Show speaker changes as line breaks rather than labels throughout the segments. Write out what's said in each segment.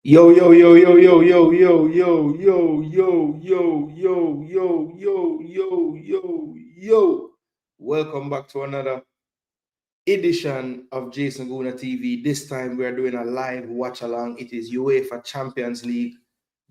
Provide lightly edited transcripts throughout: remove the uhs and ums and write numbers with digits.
Yo, yo, yo, yo, yo, yo, yo, yo, yo, yo, yo, yo, yo, yo, yo, yo, yo. Welcome back to another edition of Jason Gooner TV. This time we are doing a live watch along. It is UEFA Champions League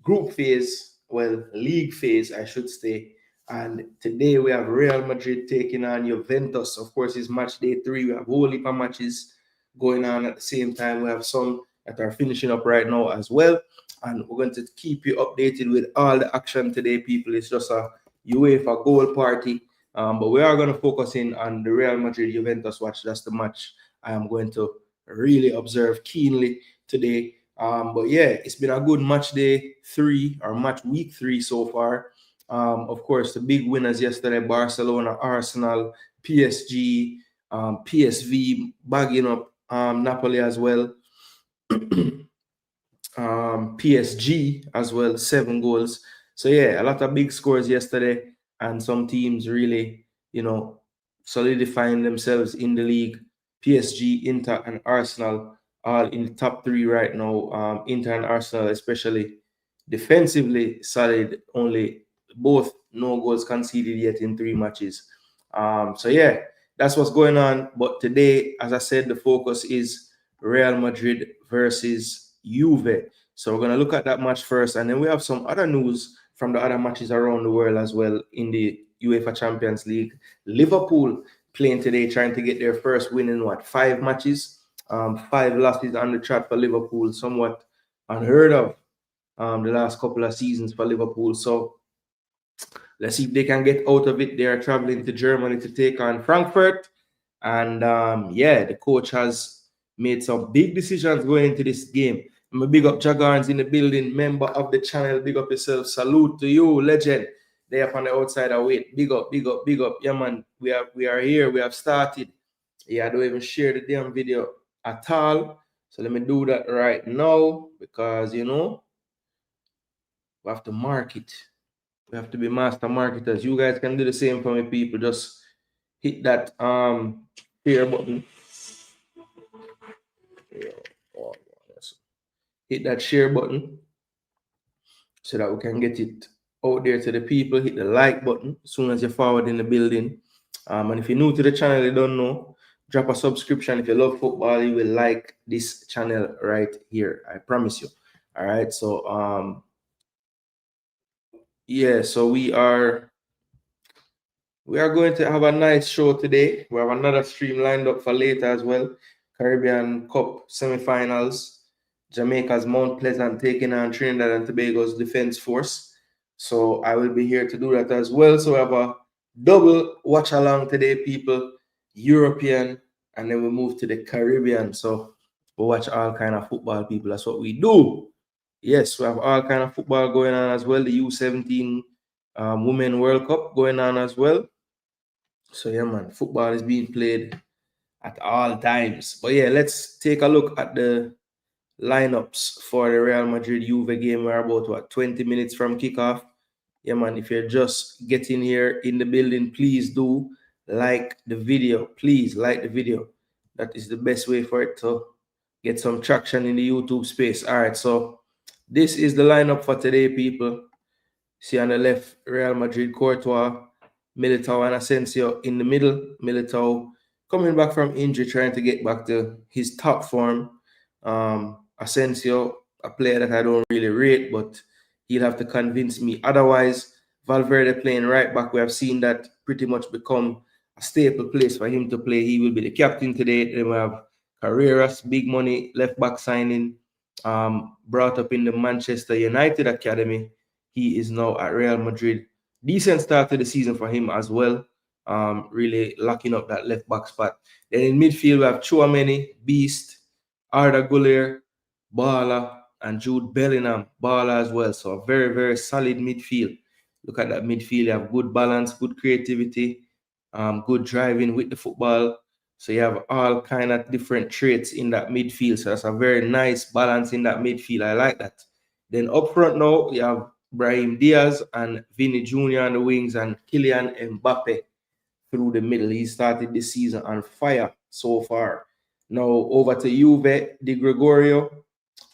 group phase, well, league phase, I should say. And today we have Real Madrid taking on Juventus. Of course, it's match day 3. We have whole heap of matches going on at the same time. We have some that are finishing up right now as well. And we're going to keep you updated with all the action today, people. It's just a UEFA goal party. But we are going to focus in on the Real Madrid Juventus watch. That's the match I am going to really observe keenly today. But yeah, it's been a good match day 3 or match week 3 so far. Of course, the big winners yesterday: Barcelona, Arsenal, PSG, PSV bagging up Napoli as well. PSG as well, 7 goals. So yeah, a lot of big scores yesterday, and some teams really, solidifying themselves in the league. PSG, Inter, and Arsenal all in the top 3 right now. Inter and Arsenal, especially defensively solid, only both no goals conceded yet in 3 matches. So yeah, that's what's going on. But today, as I said, the focus is Real Madrid versus Juve. So we're going to look at that match first, and then we have some other news from the other matches around the world as well in the UEFA Champions League. Liverpool playing today, trying to get their first win in 5 matches. 5 losses on the trot for Liverpool, somewhat unheard of the last couple of seasons for Liverpool. So let's see if they can get out of it. They are traveling to Germany to take on Frankfurt. And yeah, the coach has made some big decisions going into this game. I'm a big up Jagarns in the building, member of the channel. Big up yourself. Salute to you, legend. They up on the outside. I wait. Big up, big up, big up. Yeah, man. We are here. We have started. Yeah, I don't even share the damn video at all. So let me do that right now because we have to market. We have to be master marketers. You guys can do the same for me, people. Just hit that share button. Hit that share button so that we can get it out there to the people. Hit the like button as soon as you're forward in the building. And if you're new to the channel, you don't know, drop a subscription. If you love football, you will like this channel right here. I promise you. All right. So yeah, so we are going to have a nice show today. We have another stream lined up for later as well. Caribbean Cup semifinals. Jamaica's Mount Pleasant taking on Trinidad and Tobago's Defense Force. So I will be here to do that as well. So we have a double watch along today, people. European, and then we move to the Caribbean. So we watch all kind of football, people. That's what we do. Yes, we have all kind of football going on as well. The U17 Women World Cup going on as well. So yeah, man, football is being played at all times. But yeah, let's take a look at the lineups for the Real Madrid Juve game. We're about 20 minutes from kickoff. Yeah, man, if you're just getting here in the building, please do like the video. Please like the video. That is the best way for it to get some traction in the YouTube space. All right, so this is the lineup for today, people. See on the left, Real Madrid, Courtois, Militao, and Asensio in the middle. Militao coming back from injury, trying to get back to his top form. Asensio, a player that I don't really rate, but he'll have to convince me. Otherwise, Valverde playing right back, we have seen that pretty much become a staple place for him to play. He will be the captain today. Then we have Carreras, big money left back signing, brought up in the Manchester United Academy. He is now at Real Madrid. Decent start to the season for him as well. Really locking up that left back spot. Then in midfield, we have Chouameni, Beast, Arda Güler, Bala, and Jude Bellingham, Bala as well. So a very, very solid midfield. Look at that midfield. You have good balance, good creativity, good driving with the football. So you have all kind of different traits in that midfield. So that's a very nice balance in that midfield. I like that. Then up front now, you have Brahim Diaz and Vinny Jr. on the wings and Kylian Mbappe through the middle. He started this season on fire so far. Now over to Juve, Di Gregorio,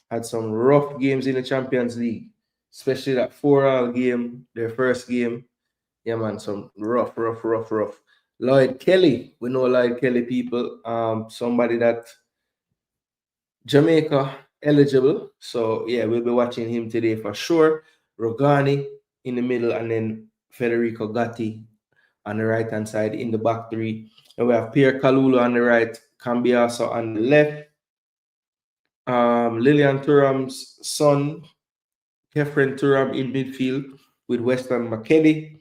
had some rough games in the Champions League, especially that 4-all game, their first game. Yeah, man, some rough. Lloyd Kelly, we know Lloyd Kelly people. Somebody that Jamaica eligible. So yeah, we'll be watching him today for sure. Rogani in the middle, and then Federico Gatti on the right hand side in the back three. And we have Pierre Kalulu on the right, Cambiaso on the left. Lilian Thuram's son, Kefren Thuram in midfield with Weston McKennie.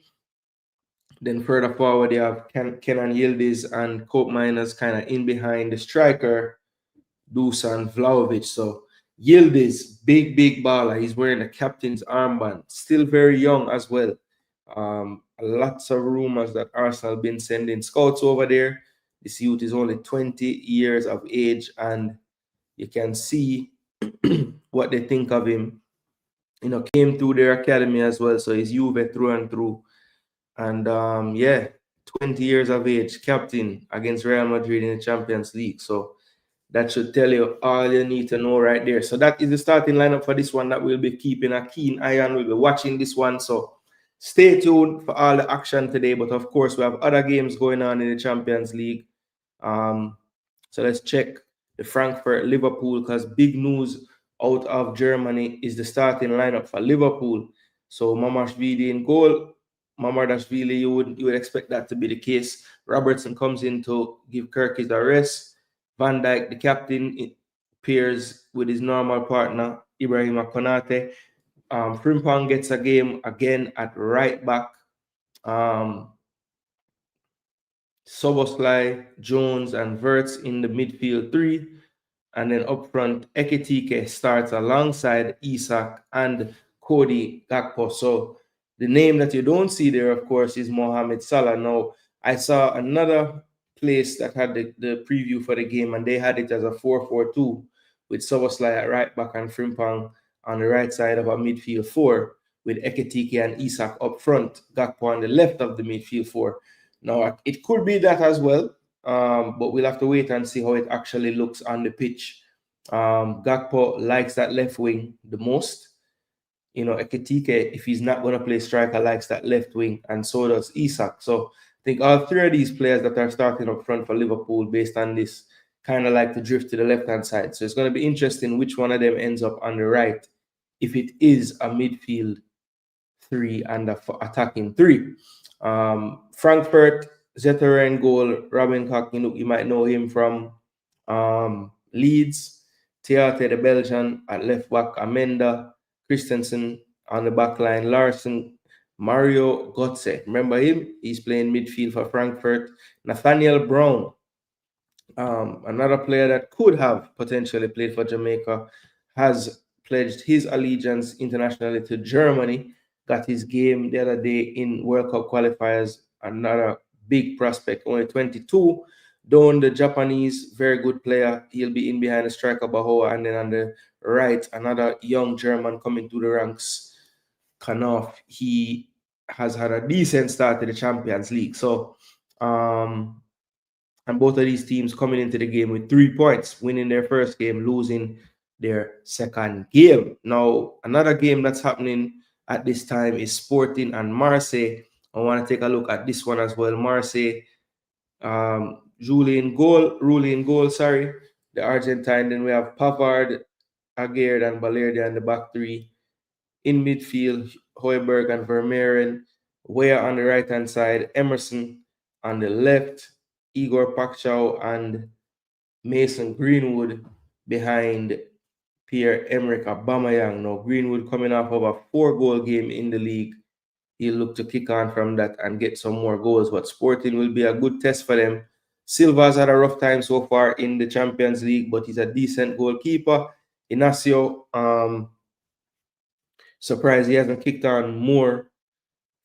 Then further forward, you have Kenan Yildiz and Cope Miners kind of in behind the striker, Dusan Vlahovic. So Yildiz, big baller. He's wearing the captain's armband. Still very young as well. Lots of rumors that Arsenal been sending scouts over there. This youth is only 20 years of age, and you can see what they think of him. You know, came through their academy as well, so he's Juve through and through. And yeah, 20 years of age, captain against Real Madrid in the Champions League. So that should tell you all you need to know right there. So that is the starting lineup for this one that we'll be keeping a keen eye on. We'll be watching this one. So stay tuned for all the action today. But of course, we have other games going on in the Champions League. So let's check the Frankfurt Liverpool, because big news out of Germany is the starting lineup for Liverpool. So Mamashvili in goal. Mamardashvili, you would expect that to be the case. Robertson comes in to give Kirkis a rest. Van Dijk, the captain, pairs with his normal partner, Ibrahima Konate. Frimpong gets a game again at right back. Soboslai, Jones, and Verts in the midfield three. And then up front, Ekitike starts alongside Isak and Cody Gakpo. So the name that you don't see there, of course, is Mohamed Salah. Now, I saw another place that had the preview for the game, and they had it as a 4-4-2 with Soboslai at right back and Frimpong on the right side of a midfield four, with Ekitike and Isak up front, Gakpo on the left of the midfield four. Now, it could be that as well, but we'll have to wait and see how it actually looks on the pitch. Gakpo likes that left wing the most. You know, Ekitike, if he's not going to play striker, likes that left wing, and so does Isak. So I think all three of these players that are starting up front for Liverpool, based on this, kind of like to drift to the left-hand side. So it's going to be interesting which one of them ends up on the right, if it is a midfield three and a attacking three. Frankfurt, Zetterer goal, Robin Koch, you might know him from Leeds. Theate, the Belgian, at left back, Amenda, Christensen on the back line, Larson, Mario Götze. Remember him? He's playing midfield for Frankfurt. Nathaniel Brown, another player that could have potentially played for Jamaica, has pledged his allegiance internationally to Germany. Got his game the other day in World Cup qualifiers. Another big prospect, only 22. Don, the Japanese, very good player. He'll be in behind the striker Bahoa, and then on the right, another young German coming through the ranks, Kanoff. He has had a decent start to the Champions League. So, and both of these teams coming into the game with 3 points, winning their first game, losing their second game. Now, another game that's happening at this time is Sporting and Marseille. I want to take a look at this one as well. Marseille, Rulli in goal, the Argentine. Then we have Pavard, Aguerd, and Balerdi on the back three. In midfield, Højbjerg and Vermeeren. Weah on the right-hand side, Emerson on the left, Igor Pakchau and Mason Greenwood behind Pierre-Emerick Aubameyang. Now, Greenwood coming off of a 4-goal game in the league. He'll look to kick on from that and get some more goals, but Sporting will be a good test for them. Silva's had a rough time so far in the Champions League, but he's a decent goalkeeper. Inacio, surprised he hasn't kicked on more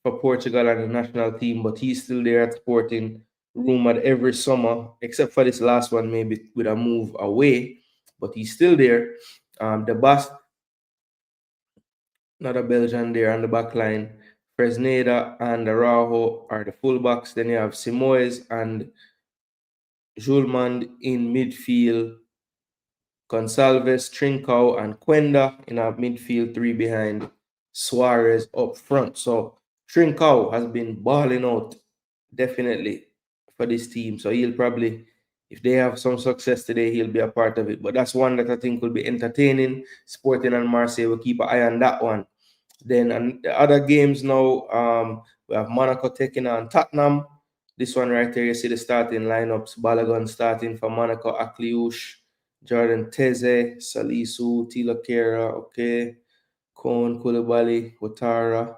for Portugal and the national team, but he's still there at Sporting, rumored every summer, except for this last one, maybe with a move away, but he's still there. The Bast, another Belgian there on the back line. Fresneda and Araujo are the fullbacks. Then you have Simoes and Julmand in midfield. Gonsalves, Trincao, and Quenda in our midfield, three behind Suarez up front. So Trincao has been balling out definitely for this team. So he'll probably, if they have some success today, he'll be a part of it. But that's one that I think will be entertaining. Sporting and Marseille will keep an eye on that one. Then and the other games now, we have Monaco taking on Tottenham. This one right here, you see the starting lineups. Balogun starting for Monaco, Akliouche, Jordan Teze, Salisu, Tilo Kera, okay, Kon, Koulibaly, Ouattara.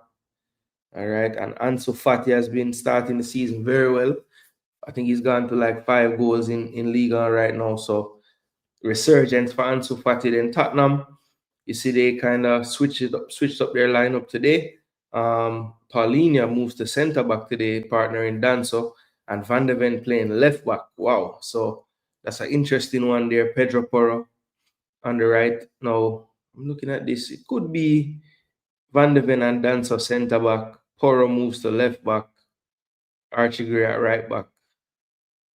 All right, and Ansu Fati has been starting the season very well. I think he's gone to like 5 goals in Liga right now. So resurgence for Ansu Fati. Then Tottenham, you see they kind of switched up their lineup today. Paulinho moves to centre back today, partnering Danso, and Van de Ven playing left back. Wow, so that's an interesting one there. Pedro Porro on the right. Now I'm looking at this. It could be Van de Ven and Danso centre back. Porro moves to left back. Archie Gray at right back,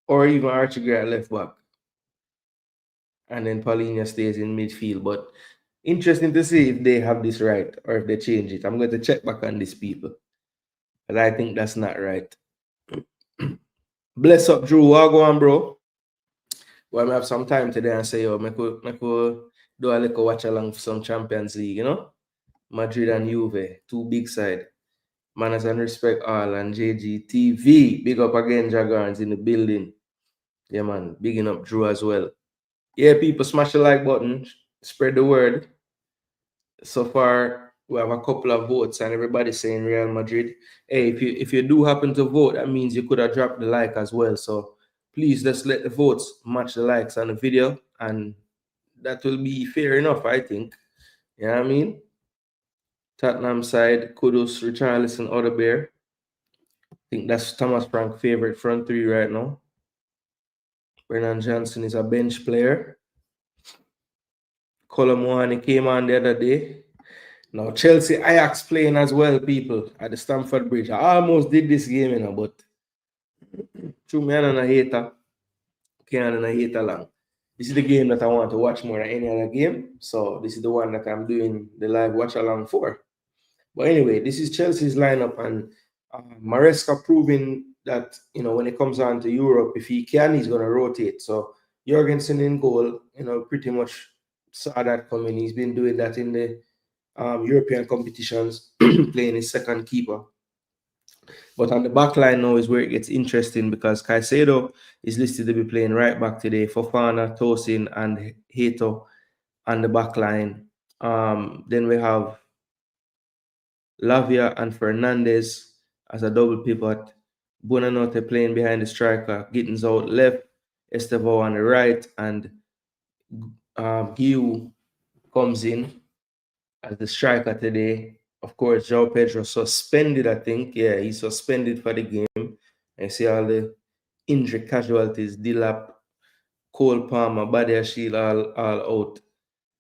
or even Archie Gray at left back, and then Paulinho stays in midfield. But interesting to see if they have this right or if they change it. I'm going to check back on these people, but I think that's not right. Bless up, Drew. What go on, bro? Well, I have some time today and say, yo, I could do a little watch along for some Champions League, you know? Madrid and Juve, two big side. Manners and respect all and JGTV. Big up again, Jaguars in the building. Yeah, man. Bigging up Drew as well. Yeah, people, smash the like button. Spread the word. So far, we have a couple of votes and everybody's saying Real Madrid. Hey, if you do happen to vote, that means you could have dropped the like as well. So please just let the votes match the likes on the video, and that will be fair enough, I think. You know what I mean? Tottenham side, Kudus, Richarlison, Odebear. I think that's Thomas Frank's favorite front three right now. Brennan Johnson is a bench player. Colomwani came on the other day. Now Chelsea Ajax playing as well, people, at the Stamford Bridge. I almost did this game, you know, but true me and a hater. Can't a hater long. This is the game that I want to watch more than any other game. So this is the one that I'm doing the live watch along for. But anyway, this is Chelsea's lineup, and Maresca proving that, you know, when it comes on to Europe, if he can, he's going to rotate. So Jorgensen in goal, you know, pretty much saw that coming. He's been doing that in the European competitions, playing his second keeper. But on the back line now is where it gets interesting, because Caicedo is listed to be playing right back today. Fofana, Tosin, and Heto on the back line. Then we have Lavia and Fernandez as a double pivot. Buonanotte playing behind the striker. Gittins out left. Estevao on the right. And Guiu comes in as the striker today. Of course, João Pedro suspended, I think. Yeah, he's suspended for the game. I see all the injury casualties. Dilap, Cole Palmer, Badiashile all out.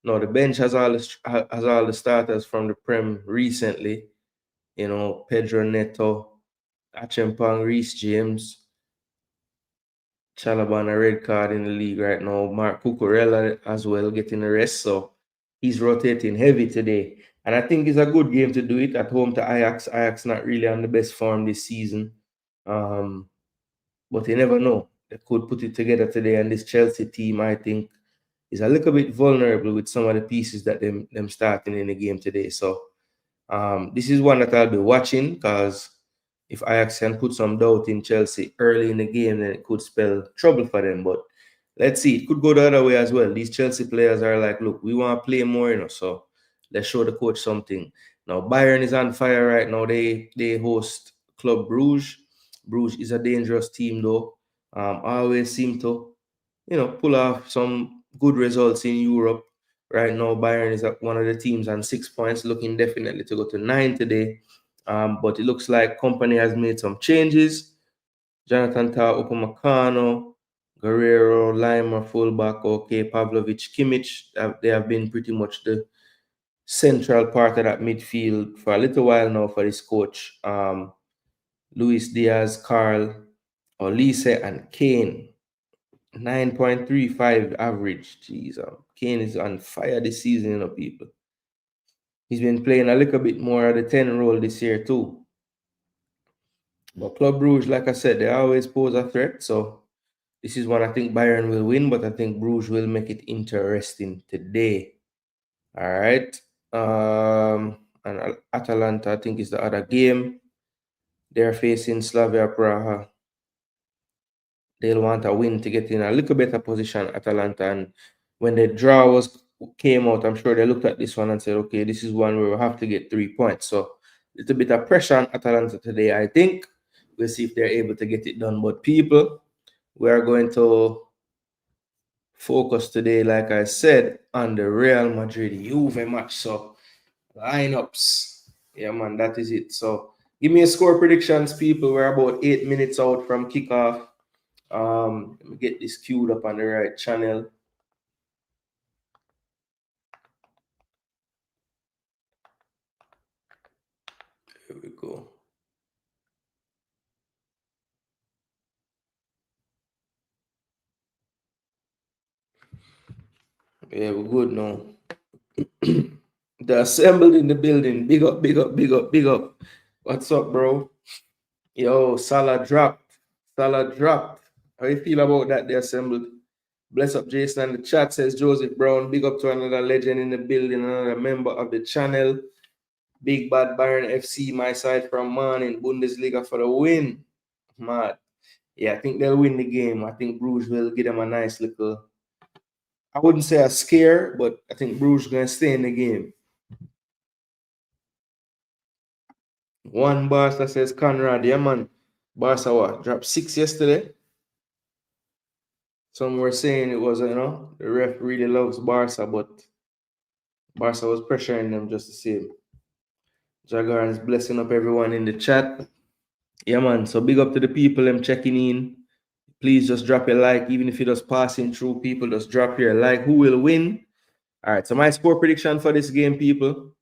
Now, the bench has all the starters from the Prem recently. You know, Pedro Neto, Achempong, Reece James, Chalobah on a red card in the league right now. Mark Cucurella as well getting a rest. So he's rotating heavy today. And I think it's a good game to do it at home to Ajax. Ajax not really on the best form this season. But you never know. They could put it together today. And this Chelsea team, I think, is a little bit vulnerable with some of the pieces that them starting in the game today. So this is one that I'll be watching, because if Ajax can put some doubt in Chelsea early in the game, then it could spell trouble for them. But let's see. It could go the other way as well. These Chelsea players are like, look, we want to play more, you know, so let's show the coach something. Now, Bayern is on fire right now. They host Club Bruges. Bruges is a dangerous team, though. Always seem to, you know, pull off some good results in Europe. Right now, Bayern is one of the teams on 6 points, looking definitely to go to 9 today. But it looks like company has made some changes. Jonathan Tah, Upamecano, Guerrero, Lima, fullback, okay, Pavlovic, Kimmich. They have been pretty much the central part of that midfield for a little while now for this coach. Luis Diaz, Carl, Olise, and Kane. 9.35 average. Jeez, Kane is on fire this season, people. He's been playing a little bit more of the 10 role this year too. But Club Brugge, like I said, they always pose a threat. So this is one I think Bayern will win, but I think Bruges will make it interesting today. All right. And Atalanta, I think, is the other game. They're facing Slavia Praha. They'll want a win to get in a little better position, Atalanta. And when the draw came out, I'm sure they looked at this one and said, okay, this is one where we have to get 3 points. So a little bit of pressure on Atalanta today, I think. We'll see if they're able to get it done. But people, we are going to focus today, like I said, on the Real Madrid Juve match. So lineups. Yeah, man, that is it. So give me a score predictions, people. We're about 8 minutes out from kickoff. Let me get this queued up on the right channel. Here we go. Yeah, we're good now. They're assembled in the building. Big up, big up, big up, big up. What's up, bro? Yo, Salah dropped. Salah dropped. How you feel about that? They assembled. Bless up, Jason. The chat says Joseph Brown. Big up to another legend in the building, another member of the channel. Big Bad Bayern FC, my side from Man in Bundesliga for the win. Mad. Yeah, I think they'll win the game. I think Bruges will give them a nice little, I wouldn't say a scare, but I think Bruges going to stay in the game. One Barca says Conrad, yeah, man. Barca what? Dropped 6 yesterday. Some were saying it was, the ref really loves Barca, but Barca was pressuring them just the same. Jagar is blessing up everyone in the chat. Yeah, man. So big up to the people them checking in. Please just drop a like, even if you're just passing through. People, just drop your like. Who will win? All right. So my score prediction for this game, people.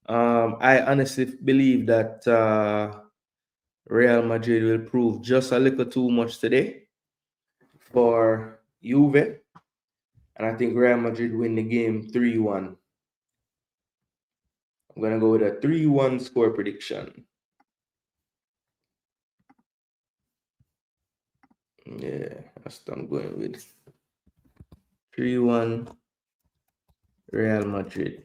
I honestly believe that Real Madrid will prove just a little too much today for Juve. And I think Real Madrid win the game 3-1. I'm going to go with a 3-1 score prediction. Yeah, that's what I'm going with. 3-1 Real Madrid.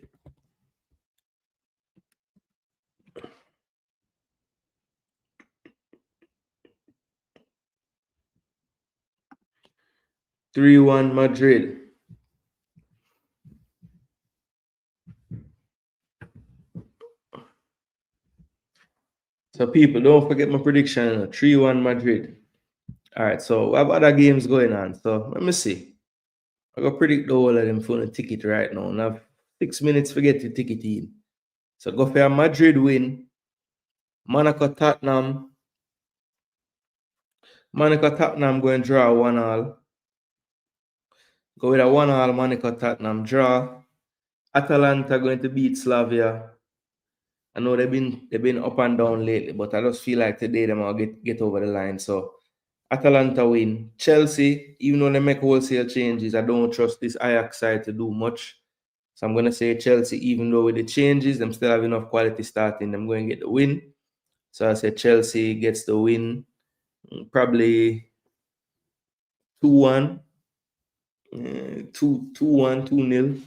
Madrid. So people, don't forget my prediction. 3-1 Madrid. All right, so we have other games going on. So let me see. I go predict the whole of them for the ticket right now. Now 6 minutes to get the ticket in. So go for a Madrid win. Monaco Tottenham. Monaco Tottenham going to draw 1-1. Go with a 1-1 Monaco Tottenham draw. Atalanta going to beat Slavia. I know they've been up and down lately, but I just feel like today they will get over the line. So Atalanta win. Chelsea, even though they make wholesale changes, I don't trust this Ajax side to do much. So I'm gonna say Chelsea, even though with the changes, them still have enough quality starting, I'm going to get the win. So I say Chelsea gets the win. Probably 2-1. 2-1, 2-0.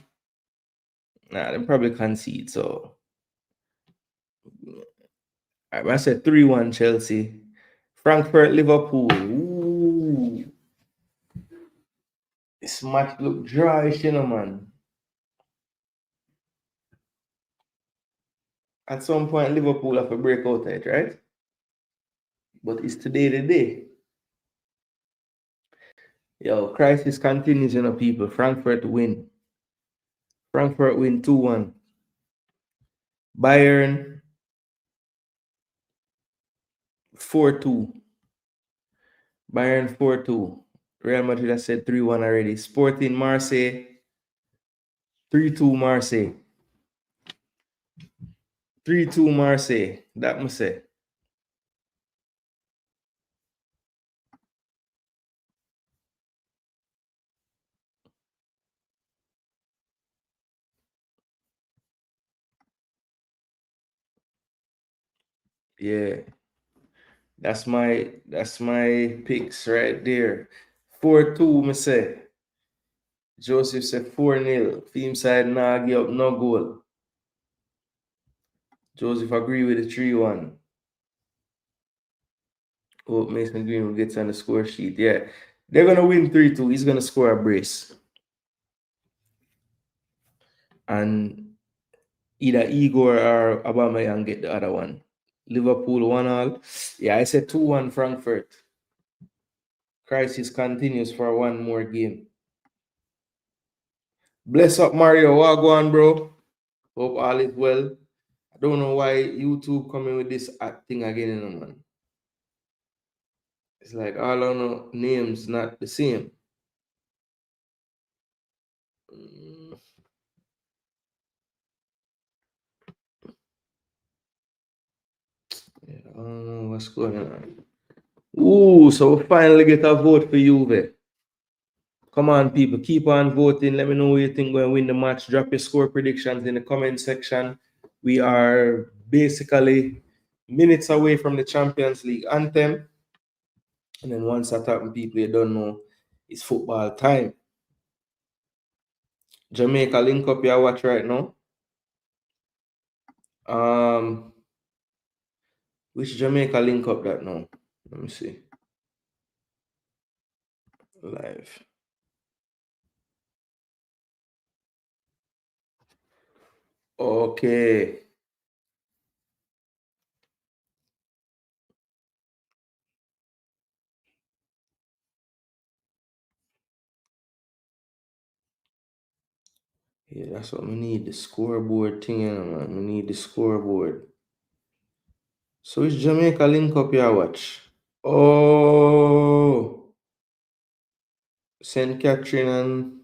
Nah, they probably concede. So I said 3-1 Chelsea. Frankfurt, Liverpool. Ooh. This match look dry, man. At some point, Liverpool have to break out of it, right? But it's today the day. Yo, crisis continues, people. Frankfurt win. Frankfurt win 2-1. Bayern 4-2. Bayern 4-2. Real Madrid has said 3-1 already. Sporting Marseille 3-2 Marseille. 3-2 Marseille. That must say. Yeah. That's my picks right there. 4-2, me say. Joseph said 4-0. Team side nah give up no goal. Joseph agree with the 3-1. Hope Mason Greenwood gets on the score sheet. Yeah. They're gonna win 3-2. He's gonna score a brace. And either Igor or Aubameyang get the other one. Liverpool 1-1. Yeah, I said 2-1 Frankfurt. Crisis continues for one more game. Bless up Mario. What go on, bro? Hope all is well. I don't know why YouTube coming with this thing again, you know, man. It's like all our names not the same. Yeah, I don't know what's going on. Ooh, so we finally get a vote for Juve. Come on, people, keep on voting. Let me know who you think will win the match. Drop your score predictions in the comment section. We are basically minutes away from the Champions League anthem. And then once that happens, people, you don't know, it's football time. Jamaica link up your watch right now. Which Jamaica link up that now? Let me see. Live. Okay. Yeah, that's what we need. The scoreboard thing, man. We need the scoreboard. So which Jamaica link up your watch? Oh, St. Catherine and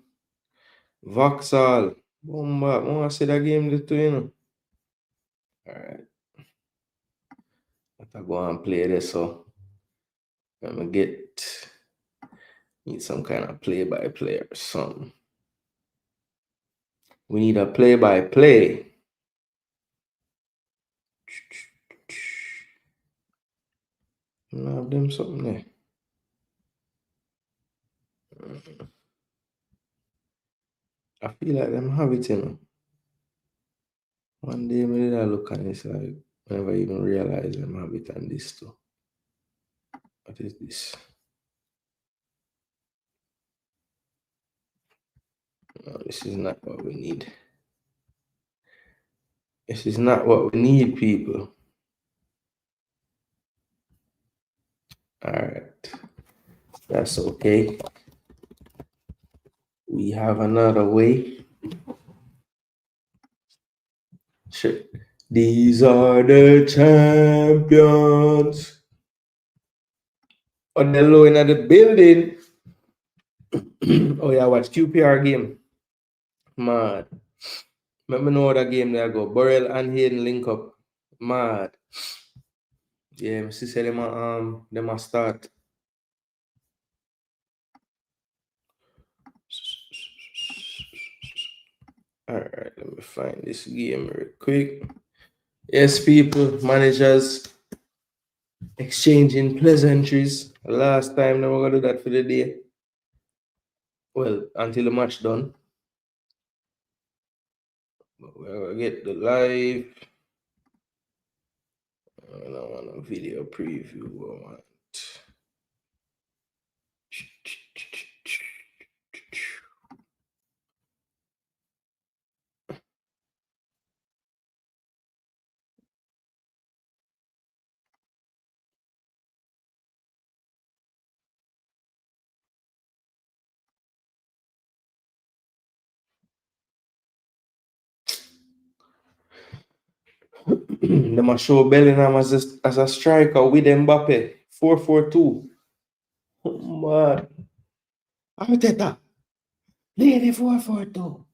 Vauxhall. Bomba. I want to see that game the two, you know. All right. I'll go and play this, so I'm going to need some kind of play-by-play or something. We need a play-by-play. Have them something there. I feel like them have it, you know. One day, maybe I look and it's like, I never even realize them have it on this too. What is this? No, this is not what we need. This is not what we need, people. All right. That's okay. We have another way. Sure. These are the champions. On the low in the building. Oh, yeah, watch QPR game. Mad. Let me know that game there go. Burrell and Hayden link up. Mad. Yeah, I see say them a start. Alright, let me find this game real quick. Yes, people, managers exchanging pleasantries. Last time they were gonna do that for the day. Well, until the match done. But we're gonna get the live. I don't want a video preview. I want them a show Bellingham as a striker with Mbappe. 4-4-2. Man. Arteta. Lady 4-4-2.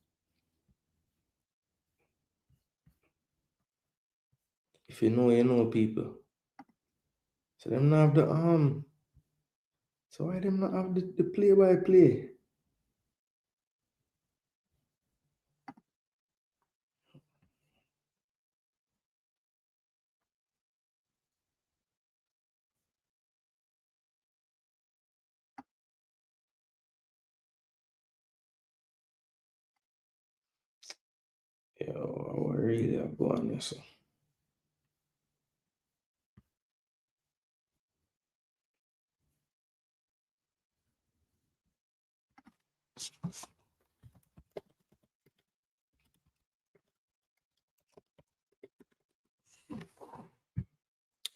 If you know people. So them not have the So why them not have the play-by-play? Yo, I really have gone here, so.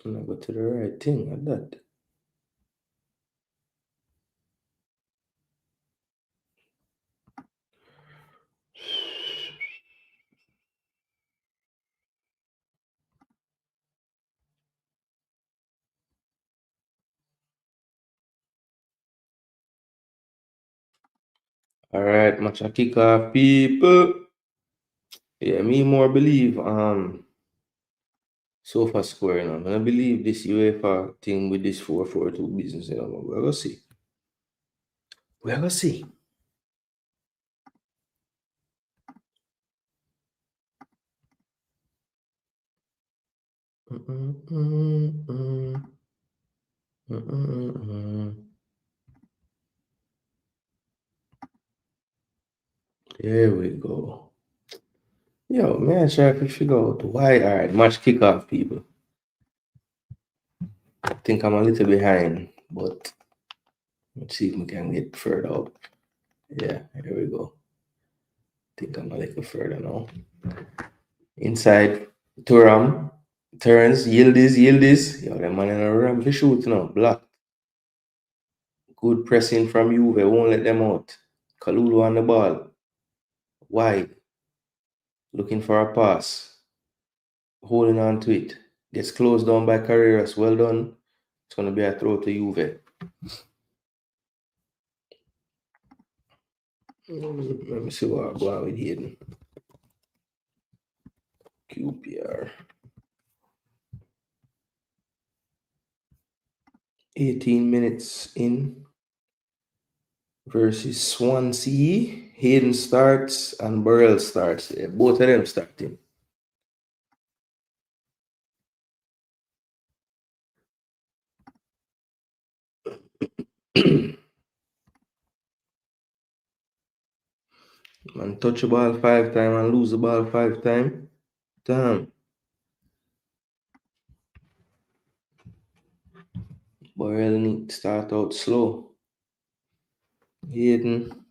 I'm gonna go to the right thing at that. All right, match a kickoff, people. Yeah, me more believe sofa square, you know. I believe this UEFA thing with this 4-4-2 business, you know. We're gonna see. We're gonna see. There we go. Yo, man, try to figure out why. All right, match kickoff, people. I think I'm a little behind, but let's see if we can get further up. Yeah, here we go. I think I'm a little further now. Inside, Turam turns, Yildiz. Yo, the man in a ram for shoot now. Block. Good pressing from Juve, won't let them out. Kalulu on the ball. Wide. Looking for a pass. Holding on to it. Gets closed down by Carreras. Well done. It's going to be a throw to Juve. Let me see what I'm going with Hayden. QPR. 18 minutes in versus Swansea. Hayden starts and Burrell starts. Yeah, both of them starting. Man, touch the ball 5 times and lose the ball 5 times. Damn. Burrell need to start out slow. Hayden.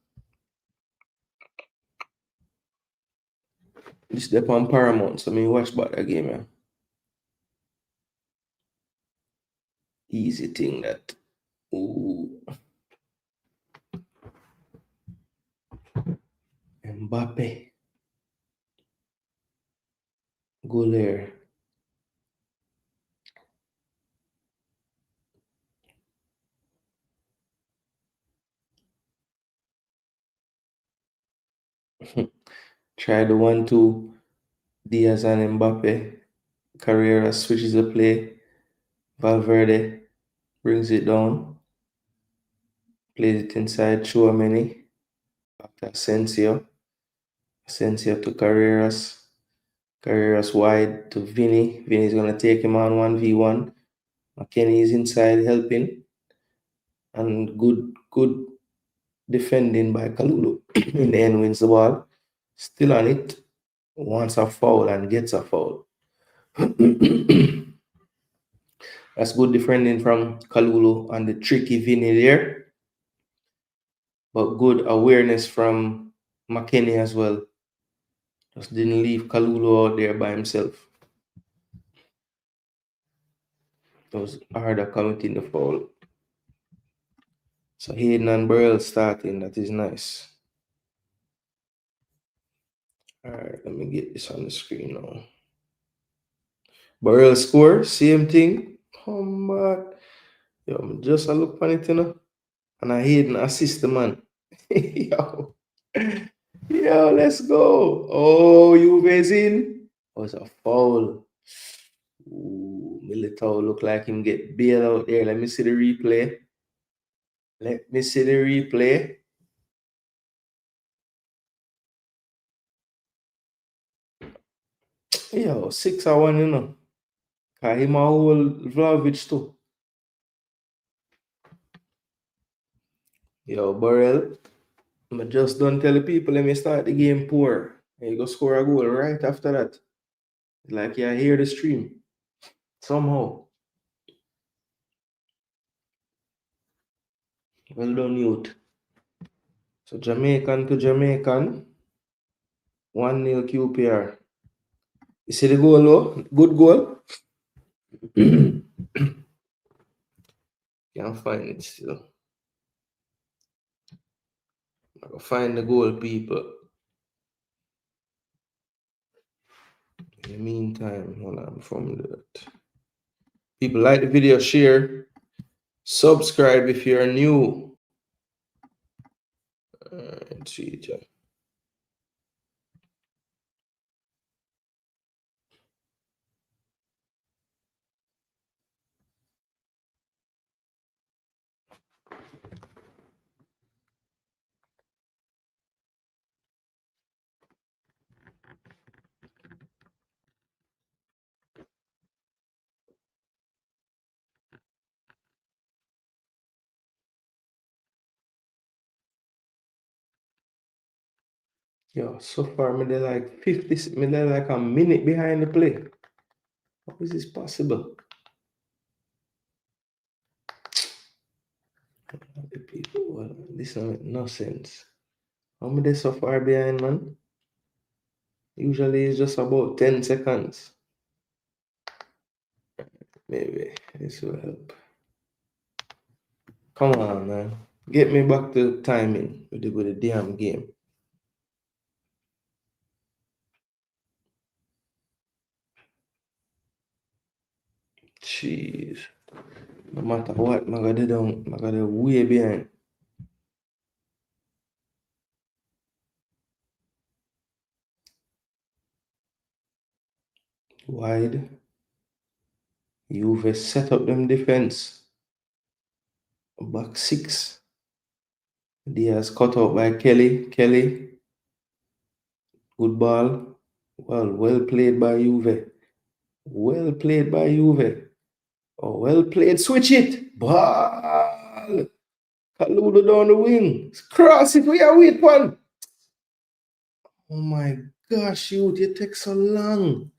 This step on Paramount, so me watch back that game, man. Easy thing that. Ooh. Mbappe. Golair. Try the 1-2. Diaz and Mbappe. Carrera switches the play. Valverde brings it down. Plays it inside Chouameni. Back to Asensio. Asensio to Carreras. Carreras wide to Vinny. Vinny's going to take him on 1v1. McKennie is inside helping. And good defending by Kalulu. In the end, wins the ball. Still on it. Wants a foul and gets a foul. That's good defending from Kalulu and the tricky Vinny there. But good awareness from McKennie as well. Just didn't leave Kalulu out there by himself. It was harder committing the foul. So Hayden and Burrell starting. That is nice. All right, let me get this on the screen now. Burrell score, same thing. Oh, man. Yo, just a look on it, you know. And I Hayden assist the man. Yo. Yo, let's go. Oh, Juve's in. Oh, it's a foul. Ooh, Militao look like him get bailed out there. Let me see the replay. Let me see the replay. Yo, 6-1, you know. Cause him a whole Vlahovic too. Yo, Burrell. I just don't tell the people let me start the game poor. You go score a goal right after that. Like you hear the stream somehow. Well done, youth. So Jamaican to Jamaican, 1-0 QPR. You see the goal, though? Good goal. Can't find it still. I can find the goal, people. In the meantime, hold on from that. People like the video, share, subscribe if you're new. Let's see it. Yo, so far, me like 50, me like a minute behind the play. How is this possible? The people, well, this don't make no sense. How many so far behind, man? Usually it's just about 10 seconds. Maybe this will help. Come on, man. Get me back to timing with the damn game. Jeez. No matter what, I gotta way behind. Wide. Juve set up them defense. Back six. Diaz cut out by Kelly. Kelly. Good ball. Well played by Juve. Well played by Juve. Oh, well played. Switch it. Ball. Kaludo down the wing. Cross it. We are with one. Oh my gosh, you take so long.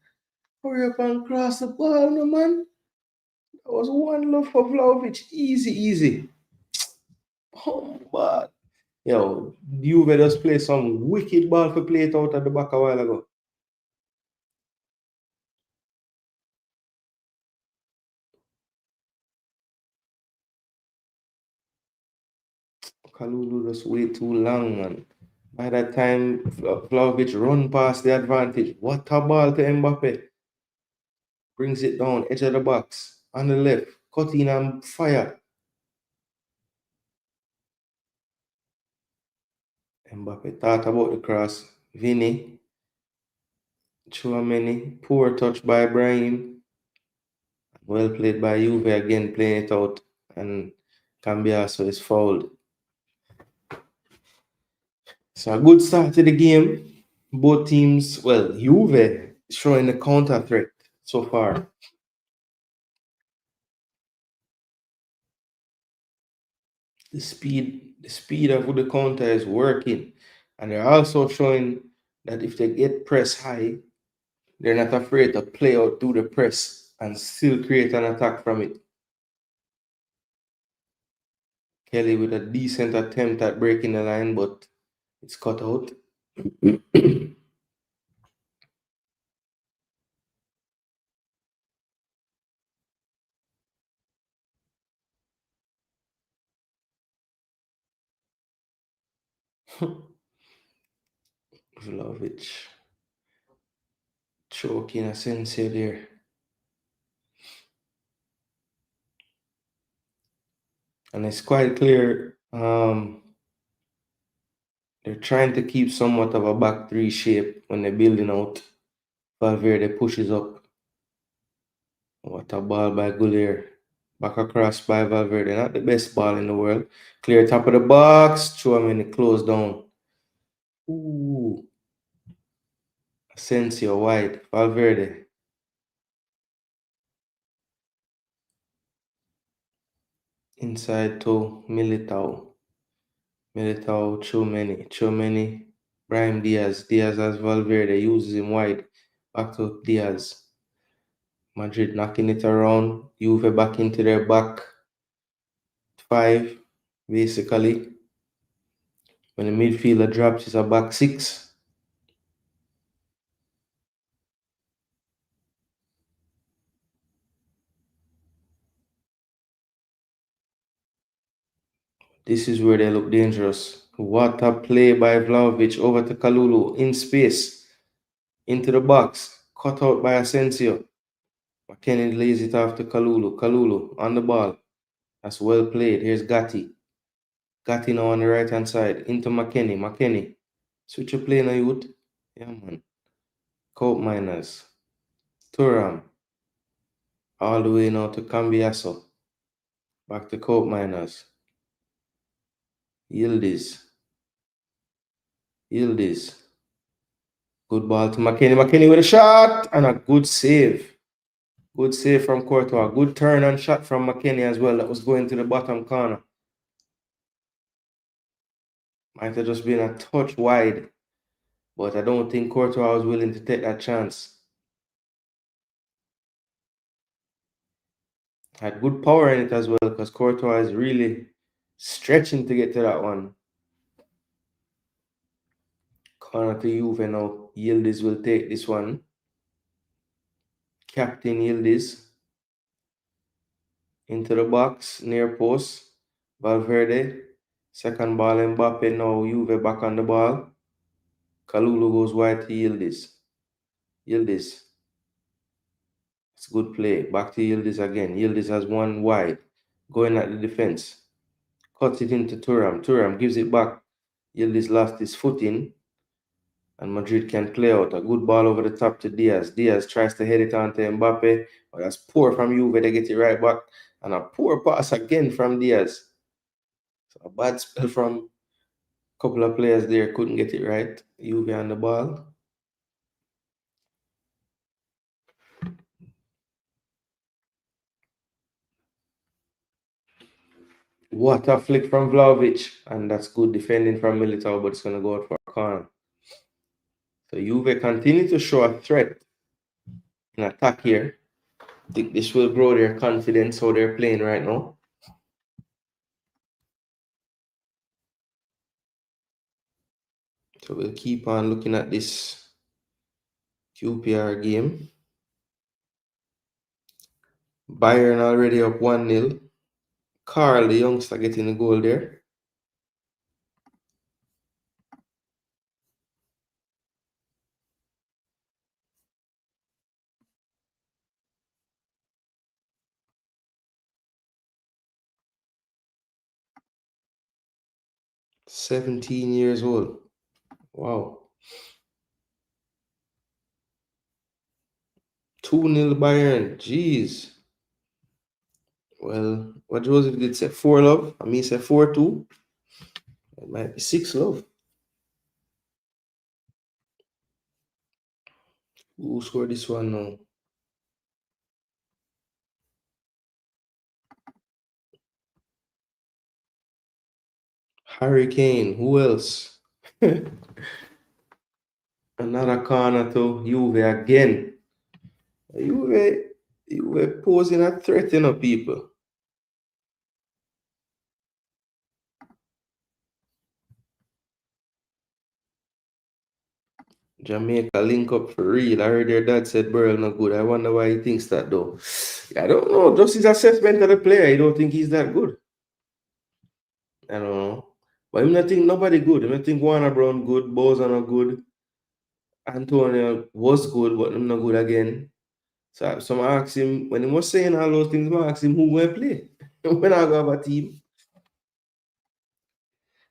Hurry up and cross the ball, no man. That was one love for Vlahovic. Easy. Oh, bad. Yo, Juve just play some wicked ball for play it out at the back a while ago. Kalulu just wait too long, man. By that time, Vlahovic run past the advantage. What a ball to Mbappe. Brings it down, edge of the box, on the left. Cut in and fire. Mbappe thought about the cross. Vinny. Chouameni. Poor touch by Brahim. Well played by Juve again, playing it out. And Cambiaso is fouled. So a good start to the game. Both teams, well, Juve showing a counter threat so far. The speed of the counter is working. And they're also showing that if they get press high, they're not afraid to play out through the press and still create an attack from it. Kelly with a decent attempt at breaking the line, but it's cut out. Vlahovic choking Asensio there. And it's quite clear they're trying to keep somewhat of a back three shape when they're building out. Valverde pushes up. What a ball by Gullier. Back across by Valverde. Not the best ball in the world. Clear top of the box. Chouameni close down. Ooh. Asensio wide. Valverde. Inside to Militao. Militao, Chouameni. Brahim Diaz. Diaz has Valverde, uses him wide. Back to Diaz. Madrid knocking it around. Juve back into their back five, basically. When the midfielder drops, it's a back six. This is where they look dangerous. What a play by Vlahovic over to Kalulu in space. Into the box. Cut out by Asensio. McKennie lays it off to Kalulu. Kalulu on the ball. That's well played. Here's Gatti. Gatti now on the right hand side. Into McKennie. McKennie. Switch your play now, youth. Yeah, man. Cope Miners. Turam. All the way now to Cambiaso. Back to Cope Miners. Yildiz. Good ball to McKennie. McKennie with a shot and a good save. Good save from Courtois. Good turn and shot from McKennie as well. That was going to the bottom corner. Might have just been a touch wide. But I don't think Courtois was willing to take that chance. Had good power in it as well because Courtois is really stretching to get to that one. Corner to Juve now. Yildiz will take this one. Captain Yildiz. Into the box, near post. Valverde. Second ball, Mbappe now. Juve back on the ball. Kalulu goes wide to Yildiz. Yildiz. It's good play. Back to Yildiz again. Yildiz has one wide. Going at the defense. Cuts it into Thuram. Thuram gives it back. Yildiz lost his footing. And Madrid can play out. A good ball over the top to Diaz. Diaz tries to head it on to Mbappe. But that's poor from Juve. They get it right back. And a poor pass again from Diaz. So a bad spell from a couple of players there. Couldn't get it right. Juve on the ball. What a flick from Vlahovic. And that's good defending from Militao, but it's going to go out for a corner. So Juve continue to show a threat in attack here. I think this will grow their confidence how they're playing right now. So we'll keep on looking at this QPR game. Bayern already up 1-0. Carl, the youngster, getting a goal there. "17 years old. Wow. 2-0 Bayern. Jeez. Well, what Joseph did say 4 love. I mean, say 4-2. It might be 6 love. Who scored this one now? Harry Kane. Who else? Another corner to Juve again. Juve posing a threat, you know, people. Jamaica link up for real. I heard your dad said Burrell not good. I wonder why he thinks that though. I don't know. Just his assessment of the player, I don't think he's that good. I don't know. But I don't think nobody good. I don't think Warner Brown good, Boza not good. Antonio was good, but I'm not good again. So I asked him, when he was saying all those things, I asked him who will play. When I go have a team.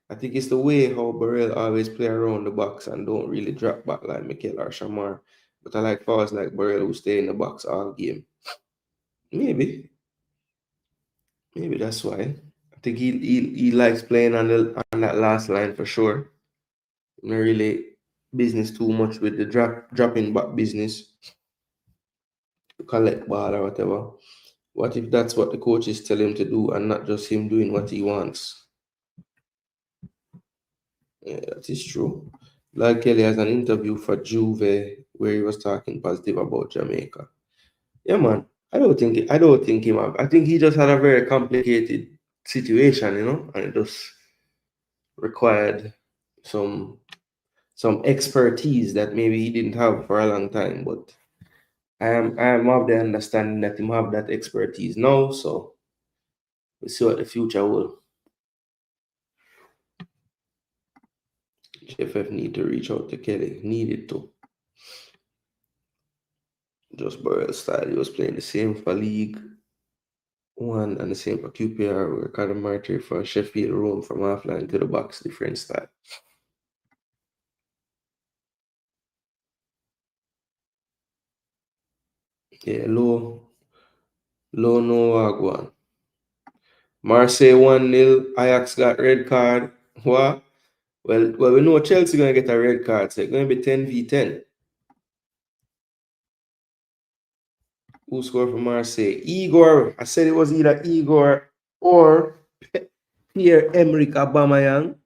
I think it's the way how Burrell always play around the box and don't really drop back like Mikel or Shamar. But I like fouls like Burrell who stay in the box all game. Maybe that's why. I think he likes playing on that last line for sure. Not really business too much with the dropping back business. To collect ball or whatever. What if that's what the coaches tell him to do and not just him doing what he wants? Yeah, that is true. Like Kelly has an interview for Juve where he was talking positive about Jamaica. Yeah, man. I don't think him have. I think he just had a very complicated situation, and it just required some some expertise that maybe he didn't have for a long time. But I am of the understanding that him have that expertise now. So we'll see what the future will. JFF need to reach out to Kelly. Needed to. Just Burrell style. He was playing the same for League One and the same for QPR. We're kind of martyr for Sheffield roam from offline to the box, different style. Yeah, low no wagwan. Marseille 1-0. Ajax got red card. What? Well, we know Chelsea gonna get a red card, so it's gonna be 10v10. Who scored for Marseille? Igor. I said it was either Igor or Pierre-Emerick Aubameyang,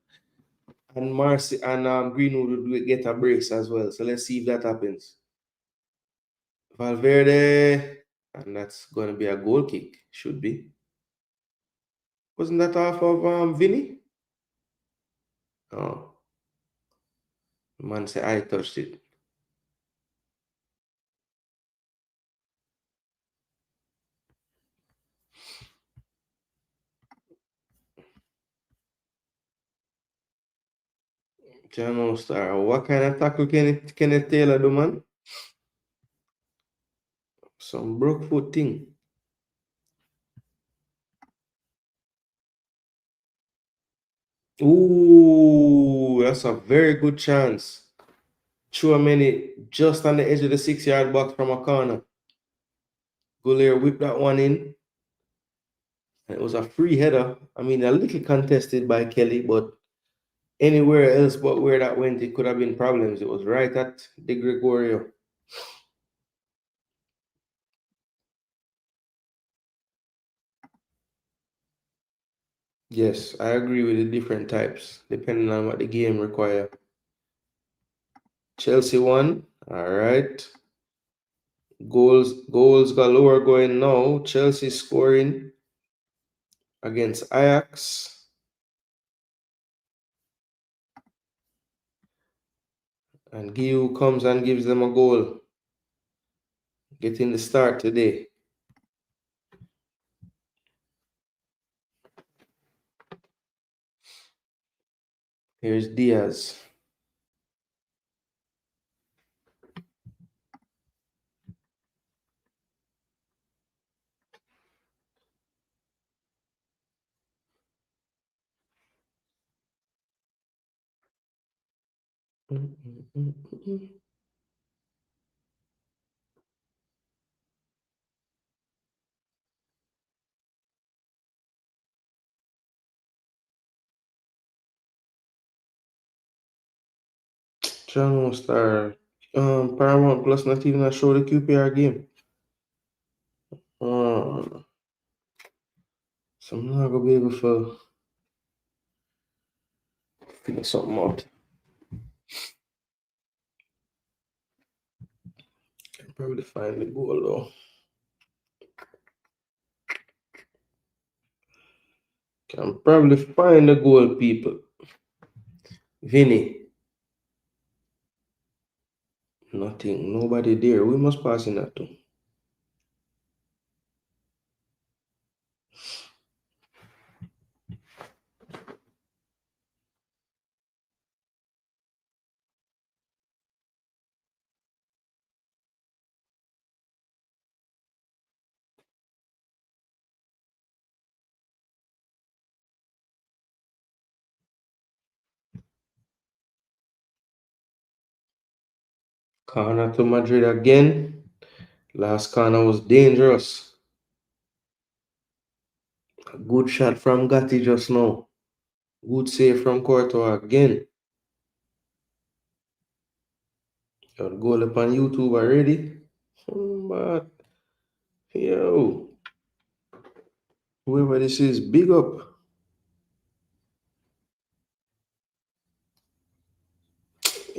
and Marseille and Greenwood would get a brace as well. So let's see if that happens. Valverde, and that's gonna be a goal kick. Should be. Wasn't that off of Vinny? Oh, man say I touched it. Jano Star. What kind of tackle Kenneth Taylor do, man? Some broke foot thing. Ooh, that's a very good chance. Chouameni just on the edge of the 6-yard box from a corner. Goulier whipped that one in. And it was a free header. I mean, a little contested by Kelly, but anywhere else but where that went, it could have been problems. It was right at De Gregorio. Yes, I agree with the different types, depending on what the game require. Chelsea won. All right. Goals galore going now. Chelsea scoring against Ajax. And Guiu comes and gives them a goal. Getting the start today. Here's Diaz. Channel Star. Paramount Plus not even a show the QPR game. So I'm not gonna be able to figure something out. Can probably find the goal though. Can probably find the goal, people. Vinny. Nothing. Nobody there. We must pass in that too. Corner to Madrid again. Last corner was dangerous. A good shot from Gatti just now. Good save from Courtois again. Got goal up on YouTube already. But yo, whoever this is, big up.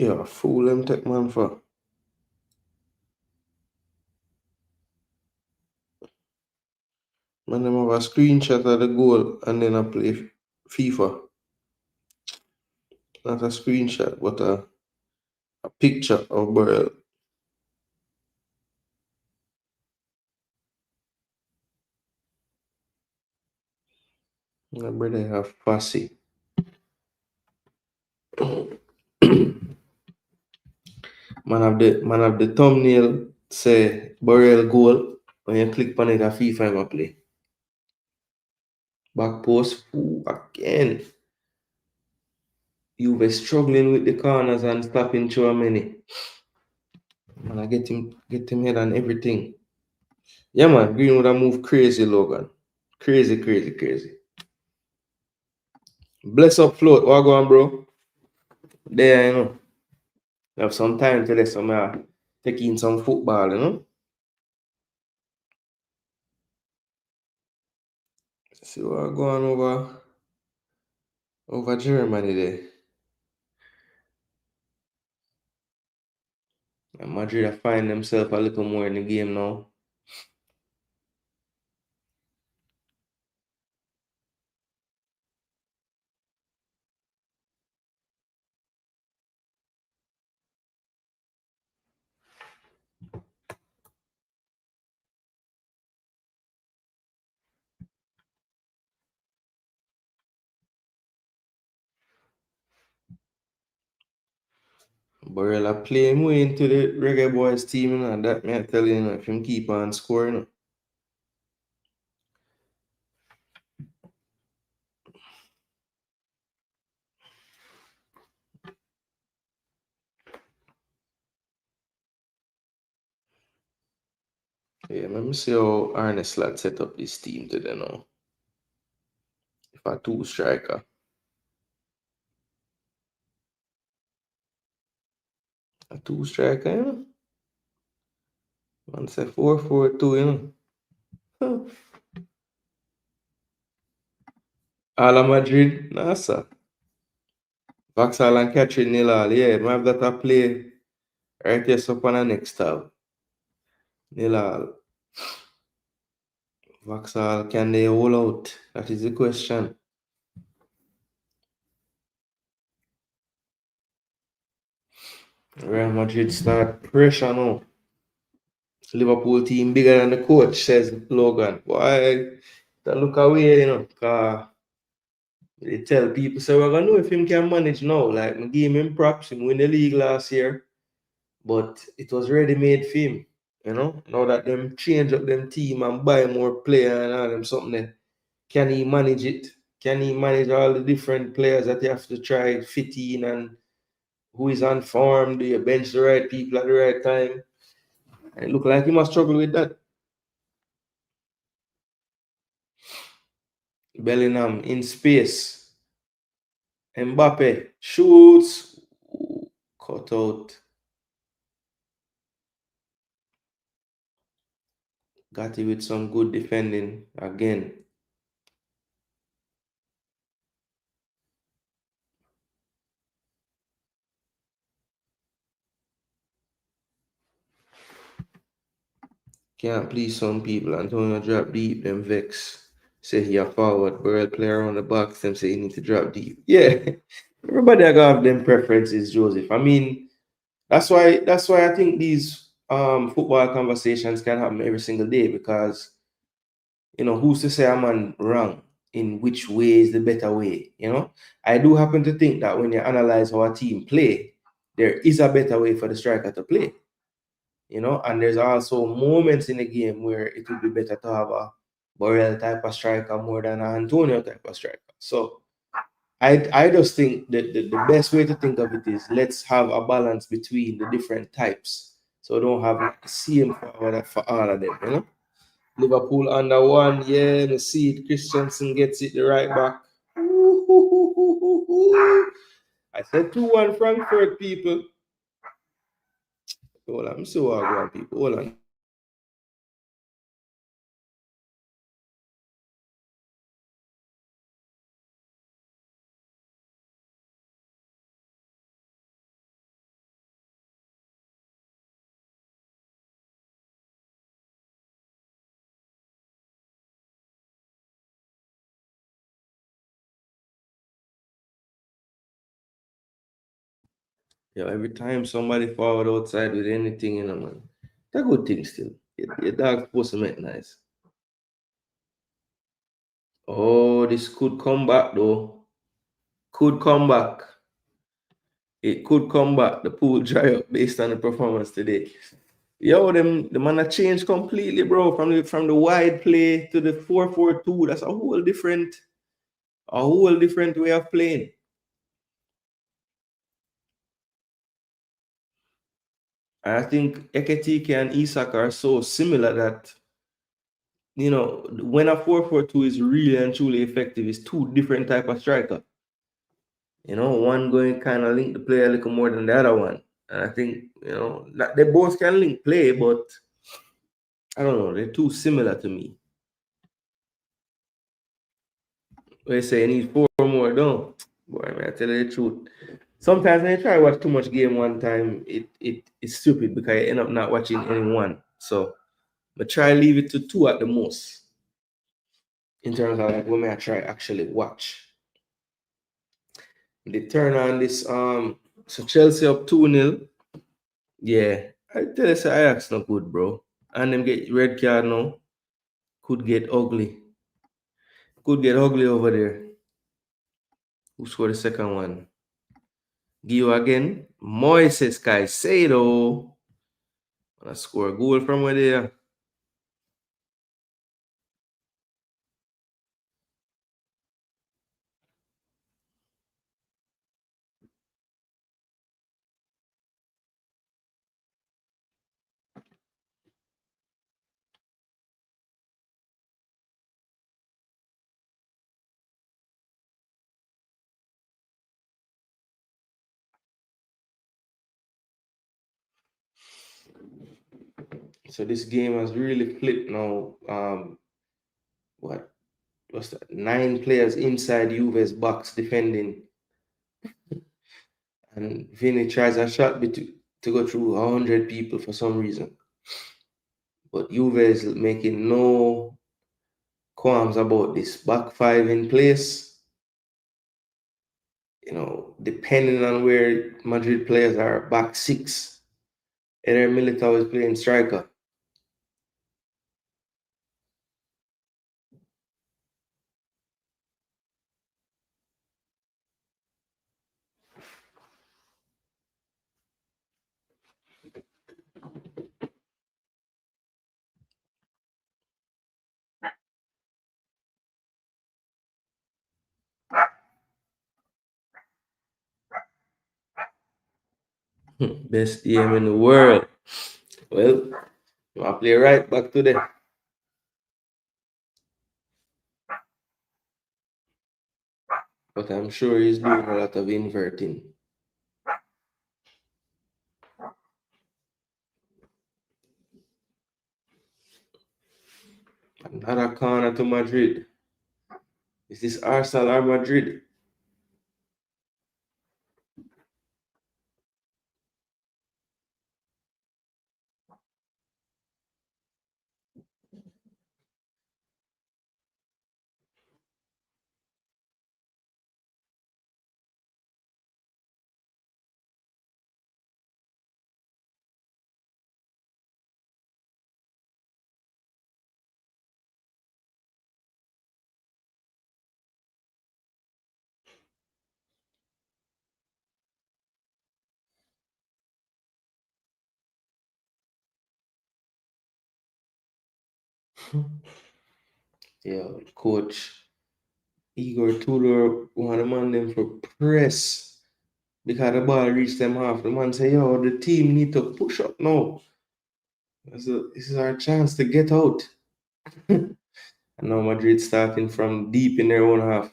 Yeah, fool them take man for. Man, them have a screenshot of the goal and then I play FIFA. Not a screenshot, but a picture of Burrell. My brother have fussy. Man have the thumbnail say Burrell goal. When you click on it, a FIFA will play. Back post, ooh, again. You were struggling with the corners and stopping through a many. Man, I get him head and everything. Yeah, man, Greenwood a move crazy, Logan. Crazy, crazy, crazy. Bless up float. What go on, bro? There, you know. You have some time today, so I'm taking some football, you know. See what go on over Germany there. And Madrid are find themselves a little more in the game now. Barella play him way into the Reggae Boys team, you know, and that me I tell you, you know, if him keep on scoring. You know. Yeah, let me see how Arne Slot set up this team today now. If a two striker. A two striker, you know. Man say 4-4-2, you know. Huh. Ala Madrid, nah, sir. Vaxal and Catherine Nilal, yeah, might have that a play right here up on the next tab. Nilal. Vaxal, can they hold out? That is the question. Real Madrid start pressure now. Liverpool team bigger than the coach, says Logan. Why? That look away, you know. Cause they tell people, so we're gonna know if him can manage now. Like, I gave him props, him win the league last year, but it was ready made for him. You know, now that them change up them team and buy more player and all them something there. Can he manage it? Can he manage all the different players that you have to try fit in and who is on form? Do you bench the right people at the right time? And it look like he must struggle with that. Bellingham in space. Mbappe shoots. Ooh, cut out. Got it with some good defending again. Can't please some people. Antonio drop deep, them vex. Say he a forward, Burrell player on the box, them say he need to drop deep. Yeah. Everybody I got them preferences, Joseph. I mean, that's why I think these football conversations can happen every single day because who's to say a man wrong in which way is the better way, I do happen to think that when you analyze how a team play, there is a better way for the striker to play. And there's also moments in the game where it would be better to have a Borrell type of striker more than an Antonio type of striker. So I just think that the best way to think of it is let's have a balance between the different types. So don't have like the same forward for all of them. Liverpool under one, yeah, me see it. Christensen gets it the right back. I said 2-1 Frankfurt, people. Hold on, I'm so hard, people. Hold on. Yeah, every time somebody forward outside with anything, man. That's a good thing still. Your dog's supposed to make nice. Oh, this could come back though. Could come back. It could come back. The pool dry up based on the performance today. Yo, the man a changed completely, bro. From the wide play to the 4-4-2. That's a whole different way of playing. And I think Eketike and Isak are so similar that when a 4-4-2 is really and truly effective, it's two different type of striker. One going kind of link the play a little more than the other one. And I think, they both can link play, but I don't know, they're too similar to me. They say I need four more, don't. Boy, man, I tell you the truth. Sometimes when you try to watch too much game one time, it's stupid because you end up not watching any one. So I try leave it to two at the most in terms of like when I try actually watch. They turn on this so Chelsea up 2-0. Yeah. I tell you say Ajax not good, bro. And them get red card now. Could get ugly. Could get ugly over there. Who scored the second one? Gio again. Moises Caicedo. I score a goal from where they are. So this game has really flipped now. What was that? 9 players inside Juve's box defending, and Vinny tries a shot to go through 100 people for some reason. But Juve is making no qualms about this back five in place. Depending on where Madrid players are, back six. Eder Militao is playing striker. Best DM in the world. Well, I play right back today. But I'm sure he's doing a lot of inverting. Another corner to Madrid. Is this Arsenal or Madrid? Yeah, coach Igor Tudor want to man them for press because the ball reached them half. The man say, yo, the team need to push up now. This is our chance to get out. And now Madrid starting from deep in their own half.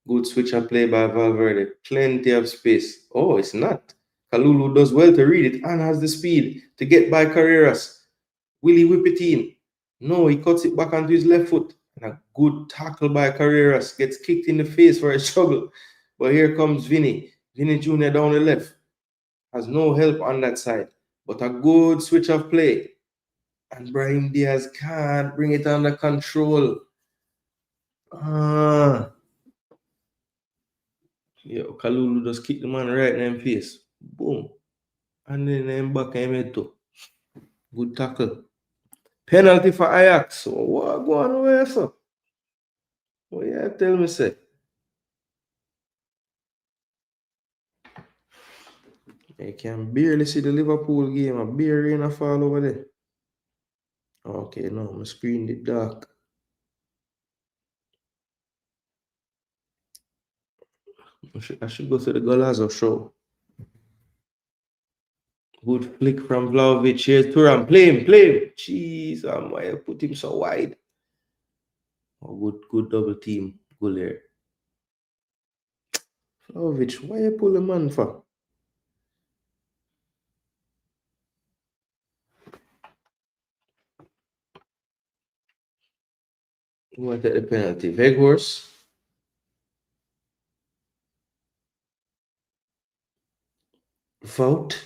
Good switch and play by Valverde. Plenty of space. Oh, it's not. Kalulu does well to read it and has the speed to get by Carreras. Will he whip it in? No, he cuts it back onto his left foot. And a good tackle by Carreras. Gets kicked in the face for a struggle. But here comes Vinny. Vinny Jr. down the left. Has no help on that side. But a good switch of play. And Brahim Diaz can't bring it under control. Yo, Kalulu just kicked the man right in the face. Boom. And then him back him head too. Good tackle. Penalty for Ajax. So what go on over here, so? What you tell me, say? I can barely see the Liverpool game. A bare rain a fall over there. Okay, no, my screen did dark. I should go to the Golazo show. Good flick from Vlahovic. Here's Turam. Play him. Jeez, why you put him so wide? Oh, good double team. Good there. Vlahovic, why you pull him on for? Who want to take the penalty? Veghorst. Vote.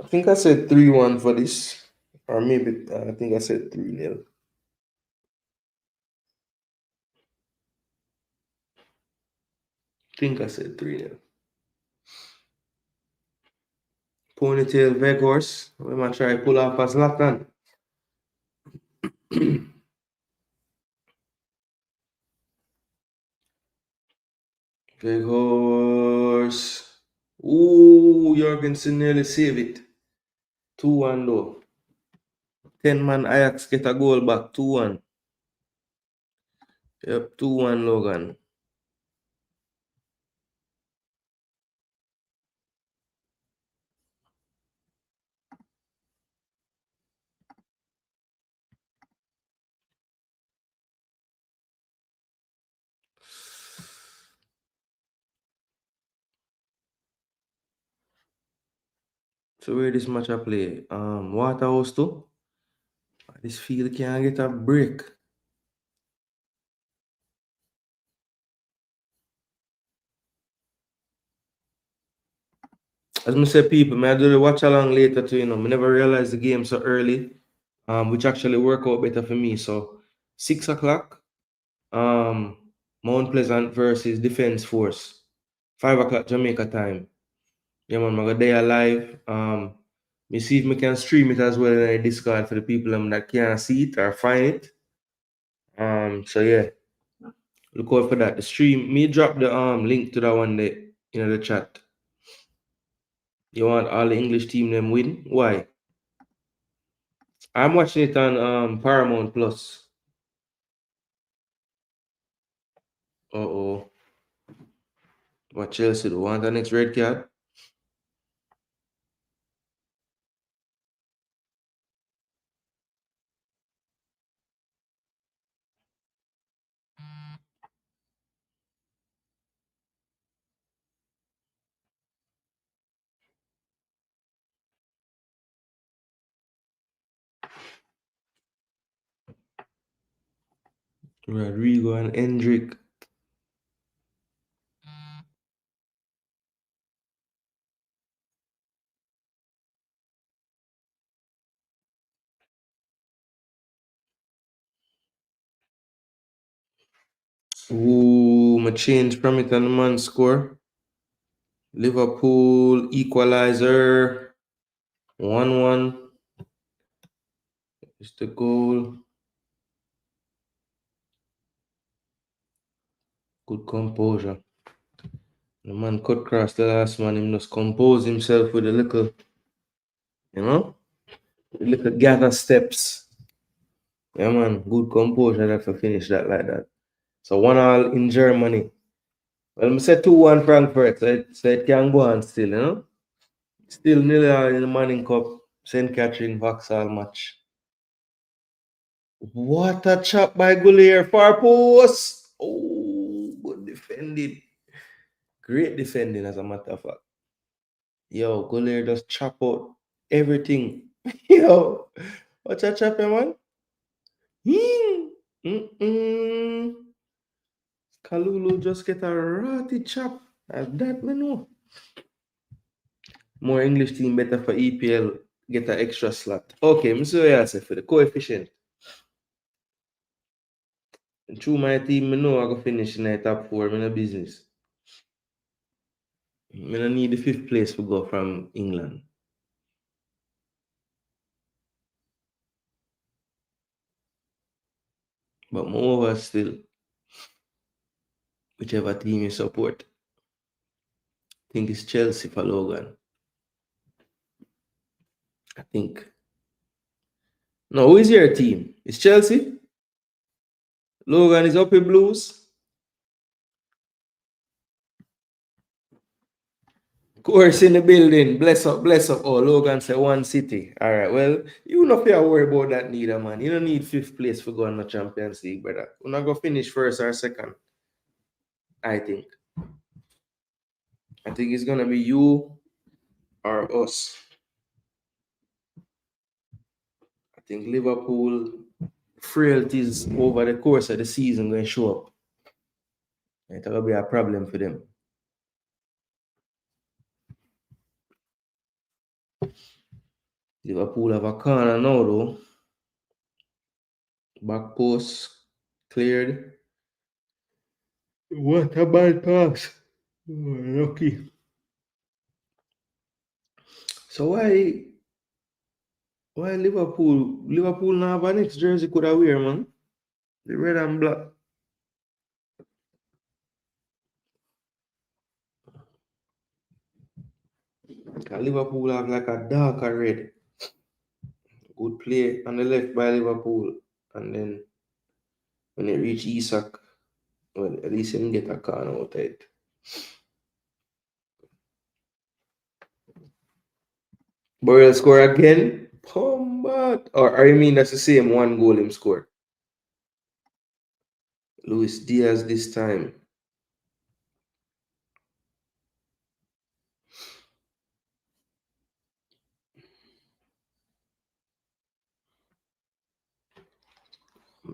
I think I said 3-1 for this. Or maybe, I think I said 3-0. I think I said 3-0. Ponytail Veghorst. We might try pull off a Zlatan. Veghorst. Ooh, Jorgensen nearly saved it. 2-1 though. 10-man Ajax get a goal back. 2-1. Yep, 2-1 Logan. So where this match I play? Waterhouse too. This field can't get a break. As I said, people, I do the watch along later too, I never realized the game so early. Which actually work out better for me. So 6 o'clock, Mount Pleasant versus Defense Force. 5 o'clock Jamaica time. Yeah, man, I'm gonna day live. Me see if me can stream it as well in a Discord for the people that can't see it or find it. So yeah, look out for that. The stream, me drop the link to that one there in the chat. You want all the English team them win? Why? I'm watching it on Paramount Plus. Uh-oh. What Chelsea do? Want the next red card? Rodrigo and Hendrick. Ooh, my change from it and the man score. Liverpool equalizer. 1-1. It's the goal. Good composure. The man cut across the last man. He must compose himself with a little, a little gather steps. Yeah, man. Good composure that to finish that like that. So 1-1 in Germany. Well, I said 2-1 Frankfurt, so it can go on still, Still nil in the Manning Cup, St. Catherine Vauxhall match. What a chop by Goulier, far post. Oh, good defending. Great defending, as a matter of fact. Yo, Goulier just chop out everything. Yo, what a chop, man? Kalulu just get a ratty chop. As that, me know. More English team better for EPL. Get an extra slot. Okay, Mr. Yase for the coefficient. through my team, I know I go finish in the top four. I'm in a business. I don't need the fifth place to go from England. But moreover still, whichever team you support, I think it's Chelsea for Logan. I think. No, who is your team? It's Chelsea? Logan is up in Blues. Course in the building. Bless up, bless up. Oh, Logan said one city. All right. Well, you not feel worry about that neither, man. You don't need fifth place for going to Champions League, brother. We're not gonna finish first or second. I think. I think it's gonna be you or us. I think Liverpool frailties over the course of the season going to show up. It's gonna be a problem for them. Liverpool have a corner now, though. Back post cleared. What a bad pass. Oh, lucky. So why Liverpool now have a next jersey could have wear, man? The red and black. Liverpool have like a darker red. Good play on the left by Liverpool. And then when it reach Isak, well, at least he can get a corner out of it. Burrell score again. Combat. Or you mean that's the same one goal him scored? Luis Diaz this time.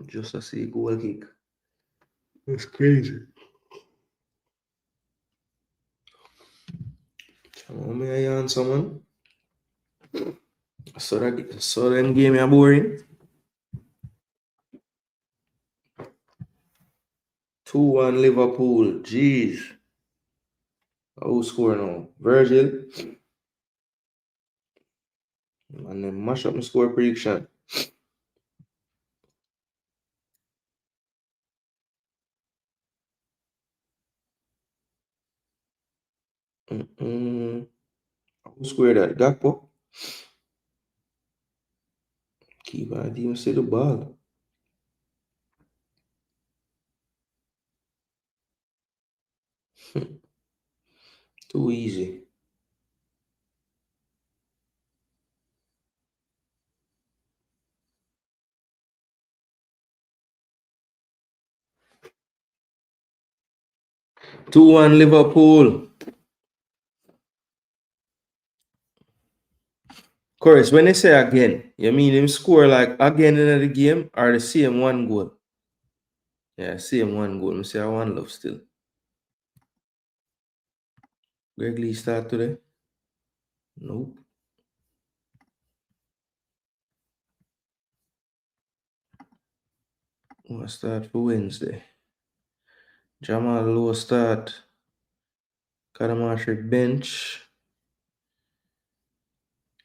Just a see goal kick. That's crazy. Come on, I answer, man. So them game are boring. 2-1 Liverpool. Jeez. Who score now? Virgil. And then mash up my score prediction. Who scored that? Gakpo? Keeper, I didn't even see the ball. Too easy. Two one Liverpool. Chorus, when they say again, you mean him score like again in the game or the same one goal? Yeah, same one goal. I say I want love still. Greg Lee start today? Nope. We'll start for Wednesday. Jamal Low start. Kadamashi bench.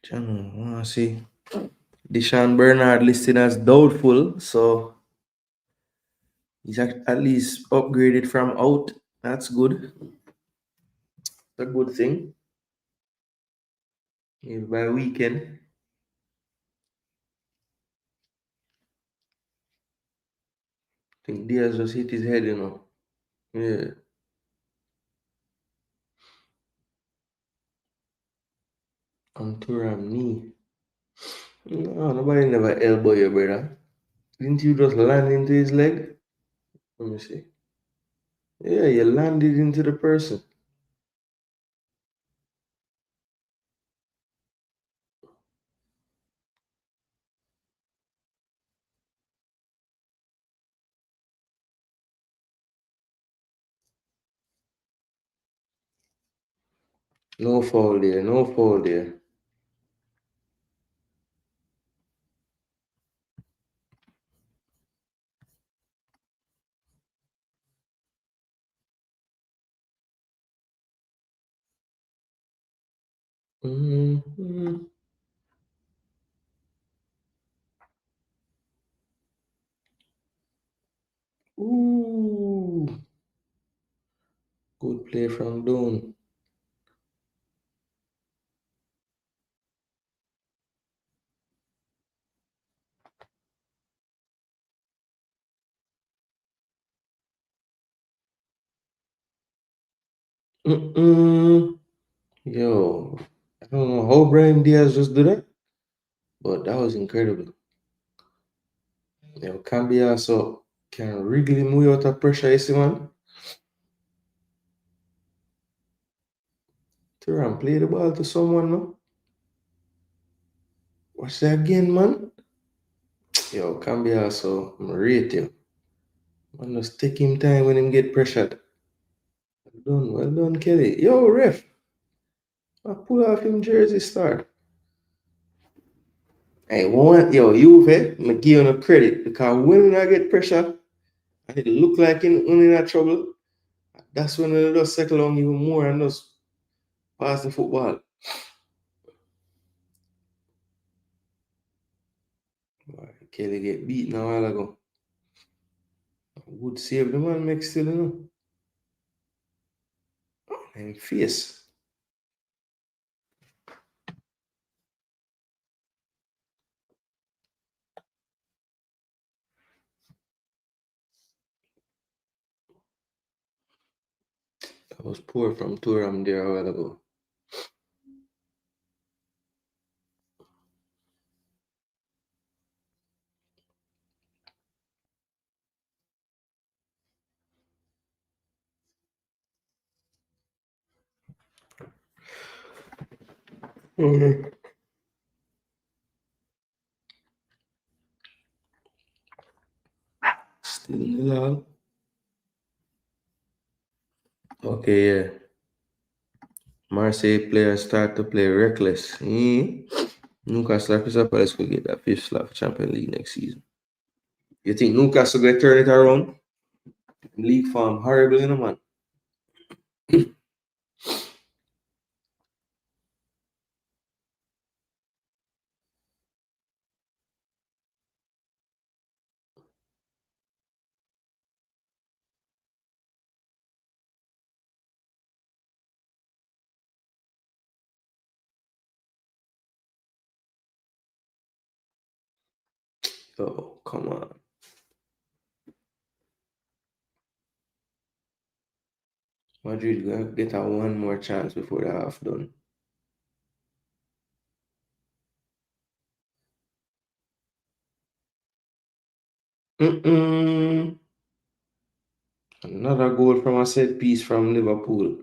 Channel, wanna see. Deshaun Bernard listed as doubtful, so he's at least upgraded from out. That's good. It's a good thing. Maybe by weekend. I think Diaz just hit his head, you know. Yeah. On Turam knee. No, nobody never elbow you, brother. Didn't you just land into his leg? Let me see. Yeah, you landed into the person. No foul there, no foul there. Mm-hmm. Ooh, good play from Doan. Mm-mm. Yo, I don't know how Brian Diaz just did that, but that was incredible. Yo, Cambia so can wriggle him way out of pressure, you see, man. Turan play the ball to someone, no? Watch that again, man. Yo, Cambia so I'm rate you. Man, just take him time when him get pressured. Well done, Kelly. Yo, ref, I pull off him jersey star. Hey, Juve, I give you no credit because when I get pressure, and it look like in trouble, that's when they just settle on even more and just pass the football. Kelly get beaten a while ago. Good save the man make still, you know. And face. That was poor from Turam there a while ago. Mhm. Still nil. Okay, yeah. Marseille players start to play reckless. Newcastle Crystal Palace could get that fifth slot for Champions League next season. You think Newcastle going to turn it around? League form horrible, you know, man. Oh, come on. Madrid going to get a one more chance before the half done. Mm-mm. Another goal from a set piece from Liverpool.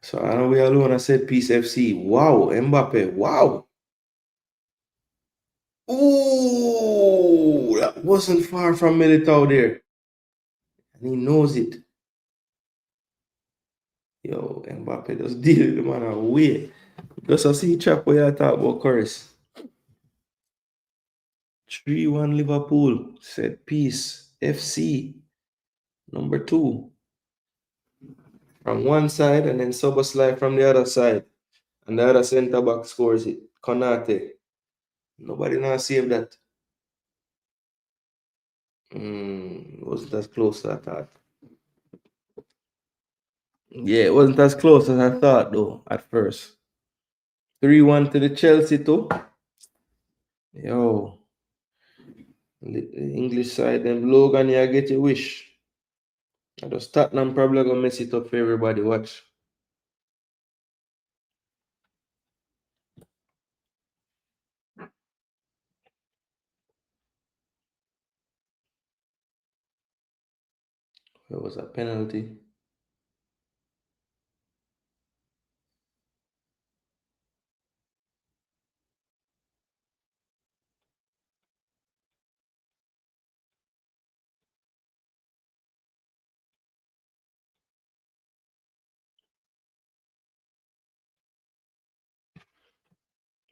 So I know we alone a set piece FC. Wow, Mbappe. Wow. Ooh, that wasn't far from Militao there. And he knows it. Yo, Mbappe just deal the man away. Just a see chap where I talk about Chorus. 3-1 Liverpool. Set piece. FC. Number 2. From one side and then Soboslai from the other side. And the other centre back scores it. Konate. Nobody now save that. It wasn't as close as I thought. Yeah, it wasn't as close as I thought though at first. 3-1 to the Chelsea too. Yo, the English side, them Logan, you get your wish. I just Tottenham probably gonna mess it up for everybody. Watch. It was a penalty.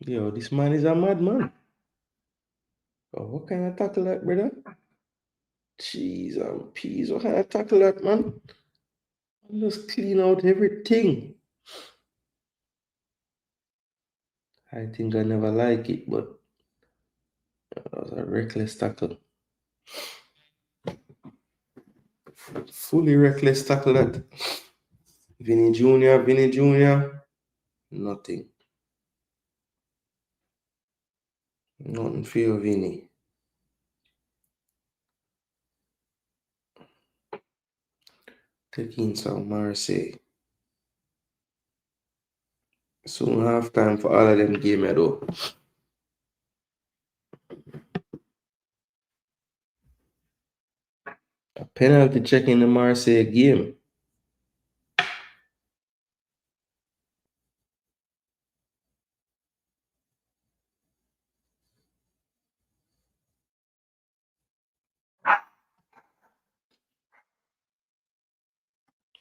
Yo, this man is a madman. Oh, what kind of tackle that, brother? Jeez, and peas. What kind of tackle that, man? Just clean out everything. I think I never like it, but that was a reckless tackle. Fully reckless tackle that. Vinny Jr., nothing. Nothing for you, Vinny. Taking some Marseille. Soon half time for all of them game though. A penalty check in the Marseille game.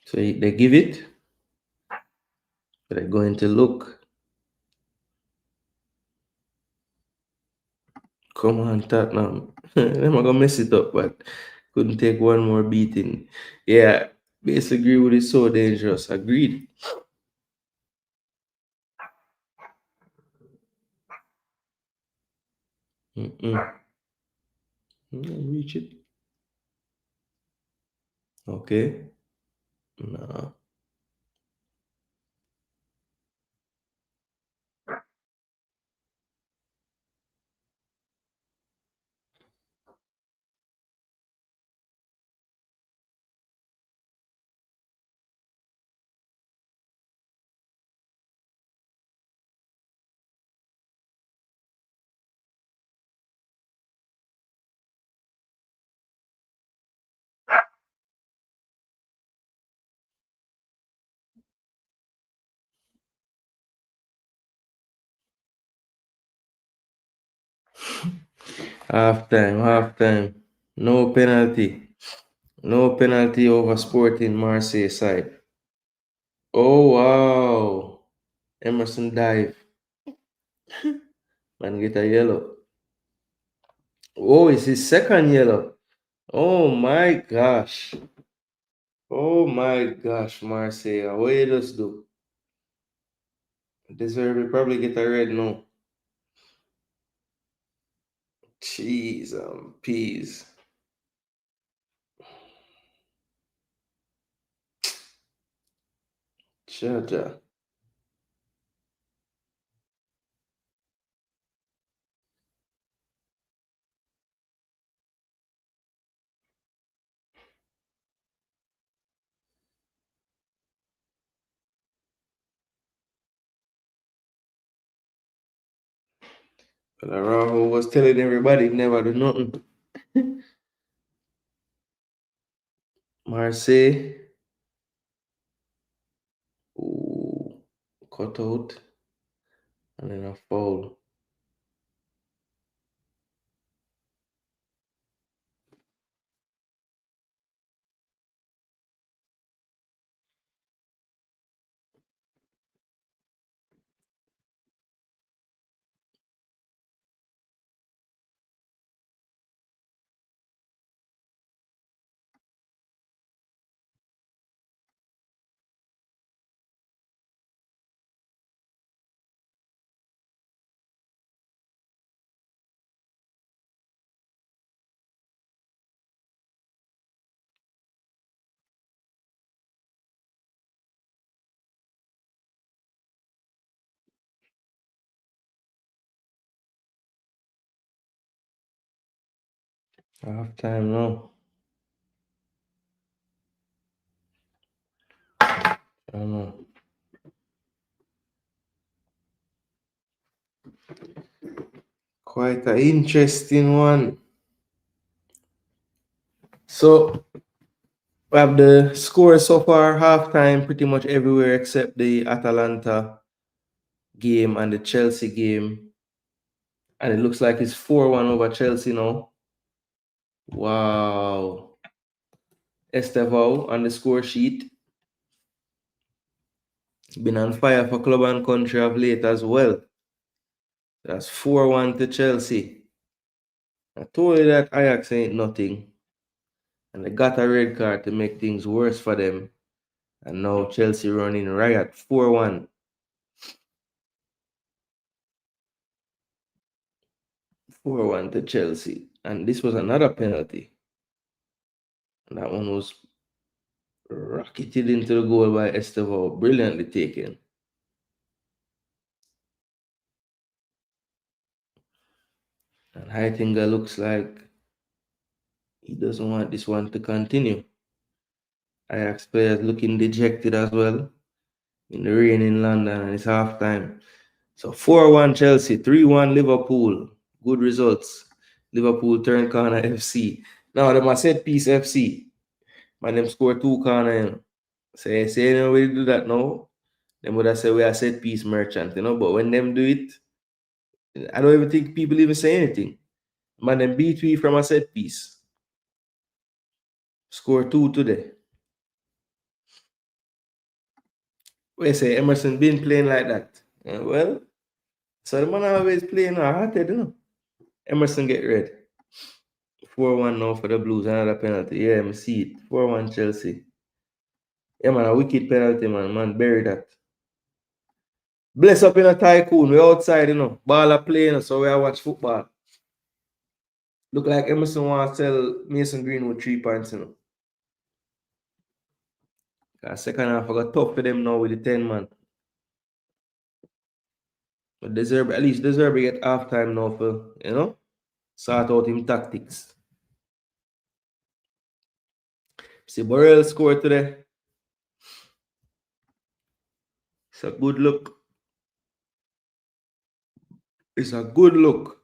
So they give it, but they're going to look. Come on, Tottenham. Them are gonna mess it up, but couldn't take one more beating. Yeah, basically with it so dangerous. Agreed. Mm-mm. Reach it. Okay. No. Half time, half time. No penalty. No penalty over Sporting Marseille side. Oh wow. Emerson dive. Man get a yellow. Oh, it's his second yellow. Oh my gosh. Oh my gosh, Marseille. What you just do? Deserve it, probably get a red no. Cheese and peas. Jaja. But Araujo was telling everybody never do nothing. Marseille. Ooh, cut out. And then a foul. Half time now. I don't know. Quite an interesting one. So we have the score so far, halftime pretty much everywhere except the Atalanta game and the Chelsea game. And it looks like it's 4-1 over Chelsea now. Wow. Estevao on the score sheet. Been on fire for club and country of late as well. That's 4-1 to Chelsea. I told you that Ajax ain't nothing. And they got a red card to make things worse for them. And now Chelsea running riot 4-1. 4-1 to Chelsea. And this was another penalty. And that one was rocketed into the goal by Estevao. Brilliantly taken. And Heitinga looks like he doesn't want this one to continue. Ajax players looking dejected as well in the rain in London, and it's halftime. So 4-1 Chelsea, 3-1 Liverpool. Good results. Liverpool turn corner FC. Now them a set piece FC. Man, them score 2 corner. You know. Say you know we do that now. Them would have said we are set piece merchant, you know. But when them do it, I don't even think people even say anything. Man, them beat we from a set piece. Score 2 today. We say Emerson been playing like that. Well, so the man always playing hearted, you know. Emerson get red. 4-1 now for the Blues, another penalty. Yeah, I see it. 4-1 Chelsea. Yeah, man, a wicked penalty, man. Man, bury that. Bless up in a tycoon. We outside, you know. Ball are playing, so we are watch football. Look like Emerson wants to tell Mason Greenwood 3 points, you know. Second half, I got tough for them now with the 10 man. But at least deserve to get half time now for, you know, sort out him tactics. See, Borrell scored today. It's a good look. It's a good look.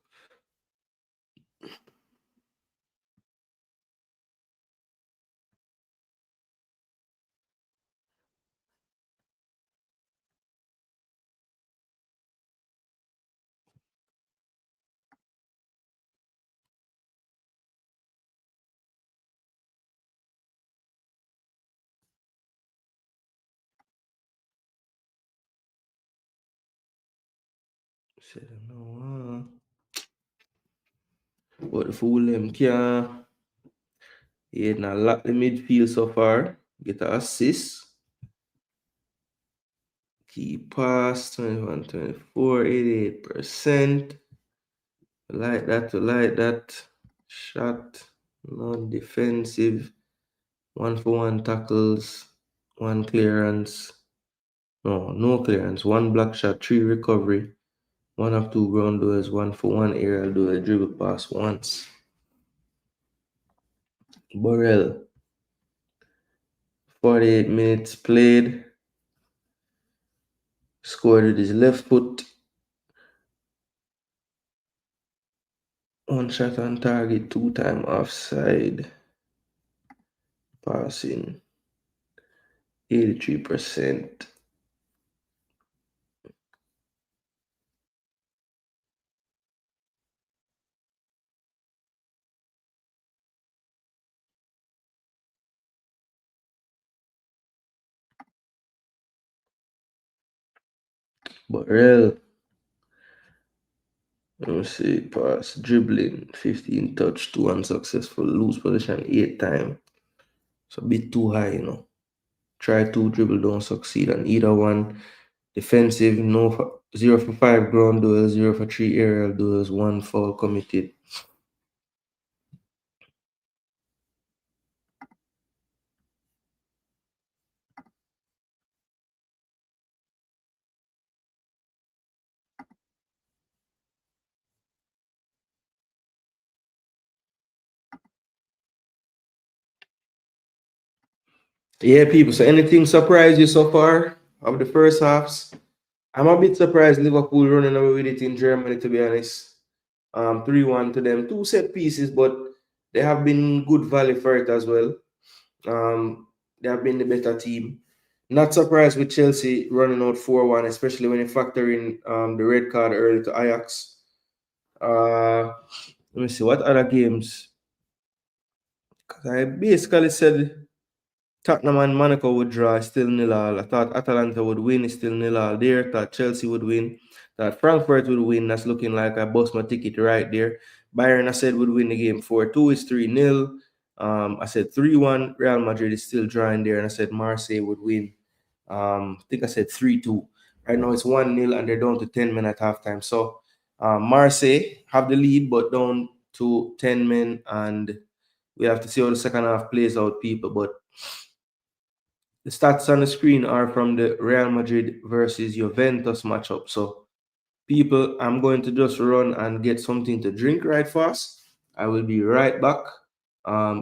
But the fool them can't. He had not locked the midfield so far. Get an assist. Key pass, 21, 24, 88%. Like that. Shot, non-defensive. 1-for-1 tackles, 1 clearance. No clearance. 1 block shot, 3 recovery. 1 of 2 ground duels, 1-for-1 aerial duel, dribble pass once. Borrell, 48 minutes played. Scored with his left foot. 1 shot on target, 2-time offside. Passing, 83%. Borrell, let me see, pass, dribbling, 15 touch, 2 unsuccessful, lose possession 8 times. It's a bit too high, you know. Try 2 dribble, don't succeed on either one. Defensive, 0 for 5 ground duels, 0 for 3 aerial duels, 1 foul committed. Yeah, people. So anything surprised you so far of the first halves? I'm a bit surprised Liverpool running away with it in Germany, to be honest. 3-1 to them. 2 set pieces, but they have been good value for it as well. They have been the better team. Not surprised with Chelsea running out 4-1, especially when you factor in the red card early to Ajax. Let me see, what other games? Because I basically said Tottenham and Monaco would draw, still 0-0. I thought Atalanta would win, still 0-0 there. Thought Chelsea would win. Thought Frankfurt would win. That's looking like I bust my ticket right there. Bayern, I said, would win the game 4-2. It's 3-0. I said 3-1. Real Madrid is still drawing there. And I said Marseille would win. I think I said 3-2. Right now it's 1-0 and they're down to 10 minutes at halftime. So Marseille have the lead, but down to 10 men, and we have to see how the second half plays out, people. But the stats on the screen are from the Real Madrid versus Juventus matchup. So, people, I'm going to just run and get something to drink right fast. I will be right back.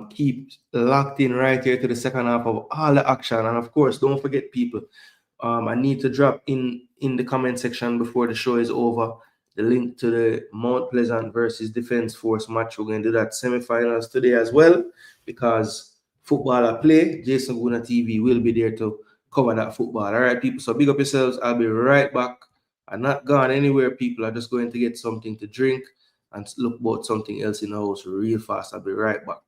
Keep locked in right here to the second half of all the action. And of course, don't forget, people, I need to drop in the comment section before the show is over the link to the Mount Pleasant versus Defense Force match. We're going to do that semifinals today as well, because football I play, Jason Gooner TV will be there to cover that football. All right, people. So big up yourselves. I'll be right back. I'm not gone anywhere, people. I'm just going to get something to drink and look about something else in the house real fast. I'll be right back.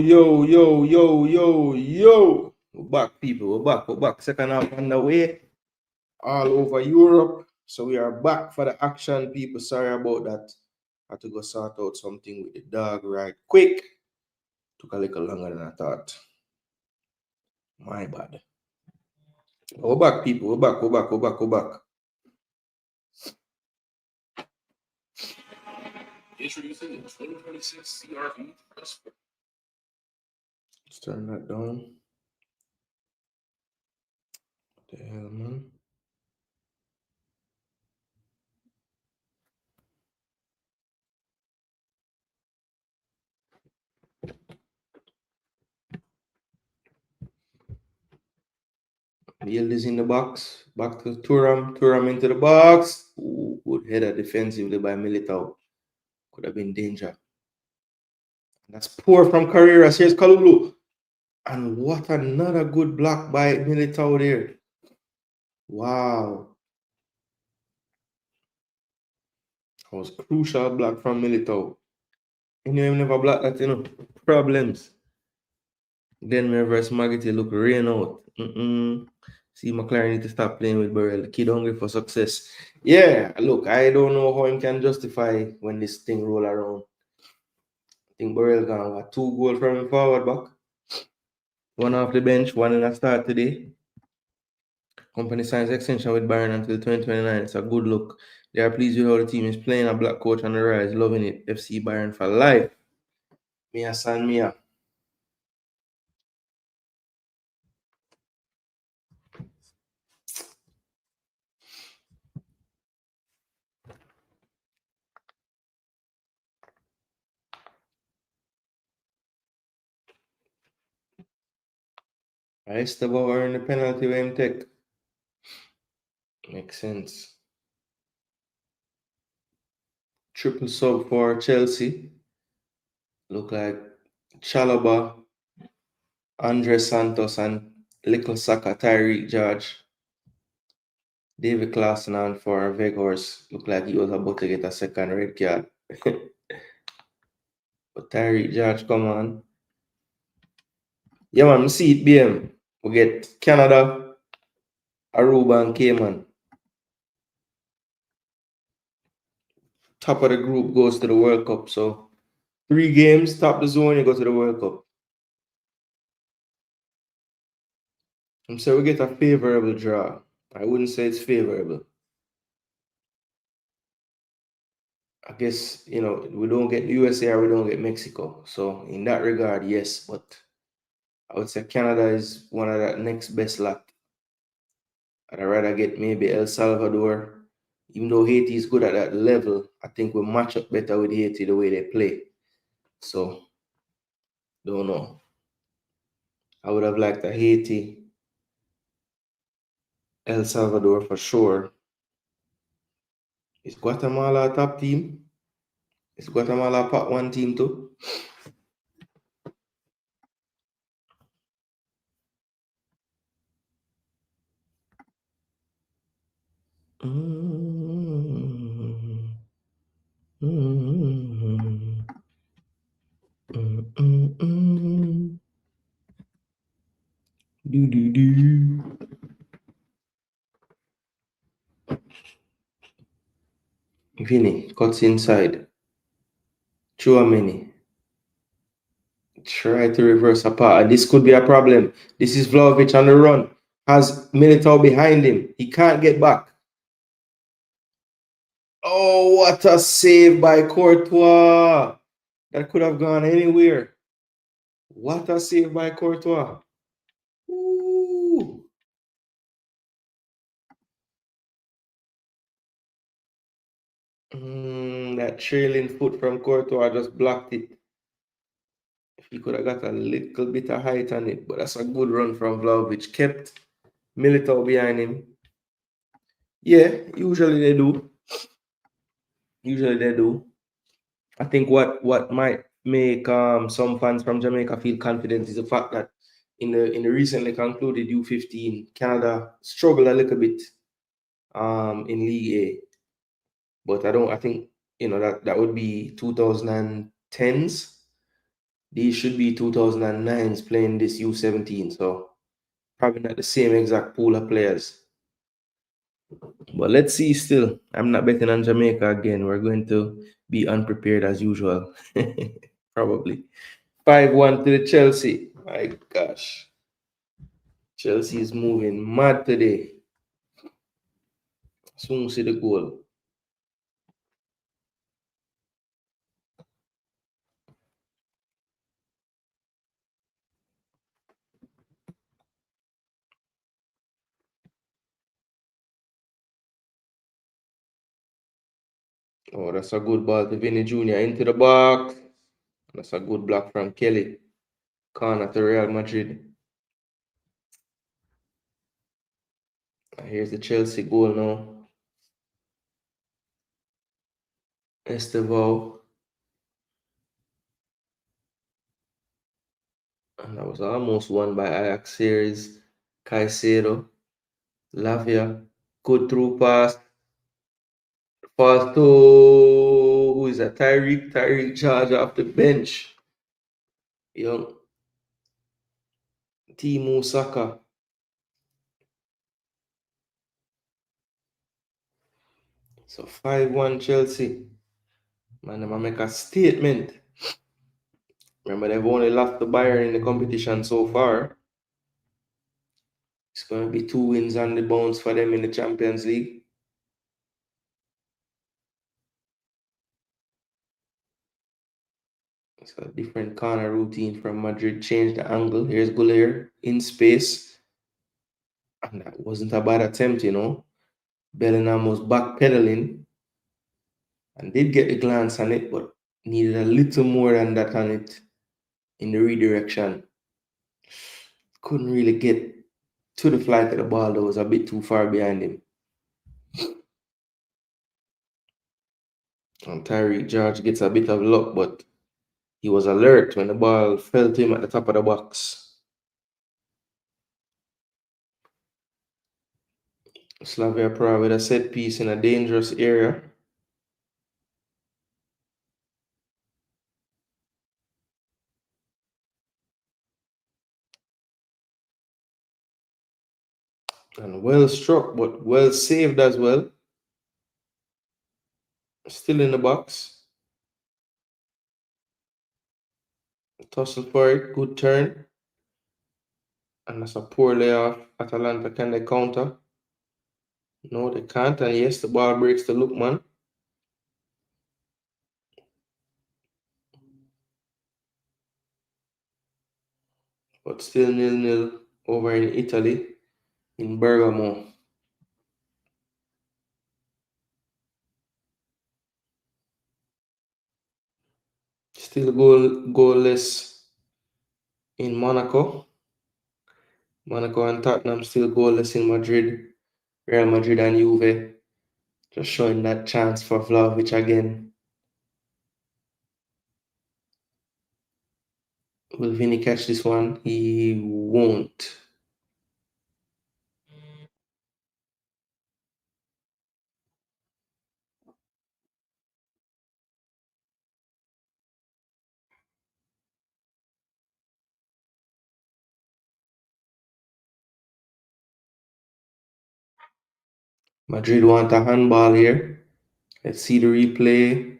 Yo, yo, yo, yo, yo. We're back, people. We're back. We're back. Second half on the way. All over Europe. So we are back for the action, people. Sorry about that. Had to go sort out something with the dog right quick. Took a little longer than I thought. My bad. We're back, people. We're back. We're back. We're back. We're back. Introducing the 2026 CRV. Let's turn that down. What the hell, man? Yield is in the box. Back to Turam. Turam into the box. Ooh, good header defensively by Militao. Could have been danger. That's poor from Carreras. Here's Kalulu. And what another good block by Militao there. Wow. That was crucial block from Militao. Anyway, never block that, Problems. Then reverse Magity look rain out. See, McLaren need to stop playing with Burrell. The kid hungry for success. Yeah, look, I don't know how him can justify when this thing roll around. I think Burrell got 2 goals from him forward back. One off the bench, one in the start today. Company signs extension with Bayern until 2029. It's a good look. They are pleased with how the team is playing. A black coach on the rise, loving it. FC Bayern for life. Mia San Mia. I step over in the penalty with him take. Makes sense. Triple sub for Chelsea. Look like Chalobah, Andre Santos, and Little Saka, Tyreek George. David Klaassen on for Veghorst. Look like he was about to get a second red card. But Tyreek George, come on. Yeah, man, we see it, BM. We get Canada, Aruba, and Cayman. Top of the group goes to the World Cup. So 3 games, top the zone, you go to the World Cup. So we get a favorable draw. I wouldn't say it's favorable. I guess, we don't get USA or we don't get Mexico. So in that regard, yes, but I would say Canada is one of the next best lot. I'd rather get maybe El Salvador. Even though Haiti is good at that level, I think we match up better with Haiti the way they play. So, don't know. I would have liked a Haiti, El Salvador for sure. Is Guatemala a top team? Is Guatemala a part 1 team too? Vinny cuts inside. Chouameni. Try to reverse a part. This could be a problem. This is Vlahovic on the run. Has Militao behind him. He can't get back. Oh, what a save by Courtois. That could have gone anywhere. What a save by Courtois. Ooh. That trailing foot from Courtois just blocked it. He could have got a little bit of height on it, but that's a good run from Vlahovic. Kept Militao behind him. Yeah, usually they do. I think what might make some fans from Jamaica feel confident is the fact that in the recently concluded U15, Canada struggled a little bit in League A. But I think that would be 2010s. These should be 2009s playing this U17, so probably not the same exact pool of players. But let's see still. I'm not betting on Jamaica again. We're going to be unprepared as usual. Probably. 5-1 to the Chelsea. My gosh. Chelsea is moving mad today. Soon see the goal. Oh, that's a good ball to Vinny Jr. into the box. That's a good block from Kelly. Corner to Real Madrid. Here's the Chelsea goal now. Estevao. And that was almost won by Ajax series. Caicedo. Lavia. Good through pass. Pass to who is that? Tyreek. Tyreek charge off the bench. Young Timo Saka. So 5-1 Chelsea. Man, I'm gonna make a statement. Remember, they've only lost the Bayern in the competition so far. It's going to be 2 wins on the bounce for them in the Champions League. It's a different corner routine from Madrid. Change the angle. Here's Goulier in space. And that wasn't a bad attempt, you know. Bellingham was backpedaling and did get a glance on it, but needed a little more than that on it in the redirection. Couldn't really get to the flight of the ball, though. It was a bit too far behind him. And Tyreek George gets a bit of luck, but he was alert when the ball fell to him at the top of the box. Slavia Prague with a set piece in a dangerous area. And well struck, but well saved as well. Still in the box. Tussle for it. Good turn. And that's a poor layoff. Atalanta, can they counter? No, they can't. And yes, the ball breaks the Lookman. But still 0-0 over in Italy, in Bergamo. Still goalless in Monaco. Monaco and Tottenham still goalless in Madrid. Real Madrid and Juve just showing that chance for Vlahovic again. Will Vinny catch this one? He won't. Madrid want a handball here. Let's see the replay.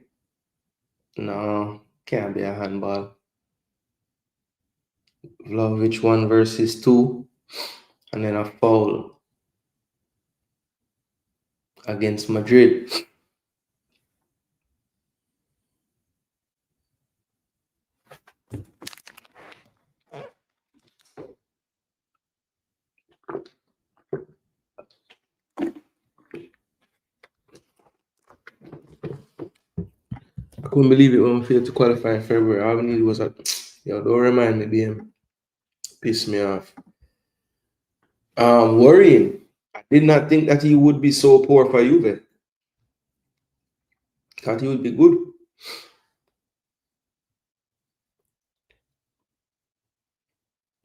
No, can't be a handball. Vlahovic 1 versus 2. And then a foul against Madrid. I couldn't believe it when we failed to qualify in February. All we needed was a yo, don't remind me, BM. Piss me off. Worrying. I did not think that he would be so poor for Juve. Thought he would be good.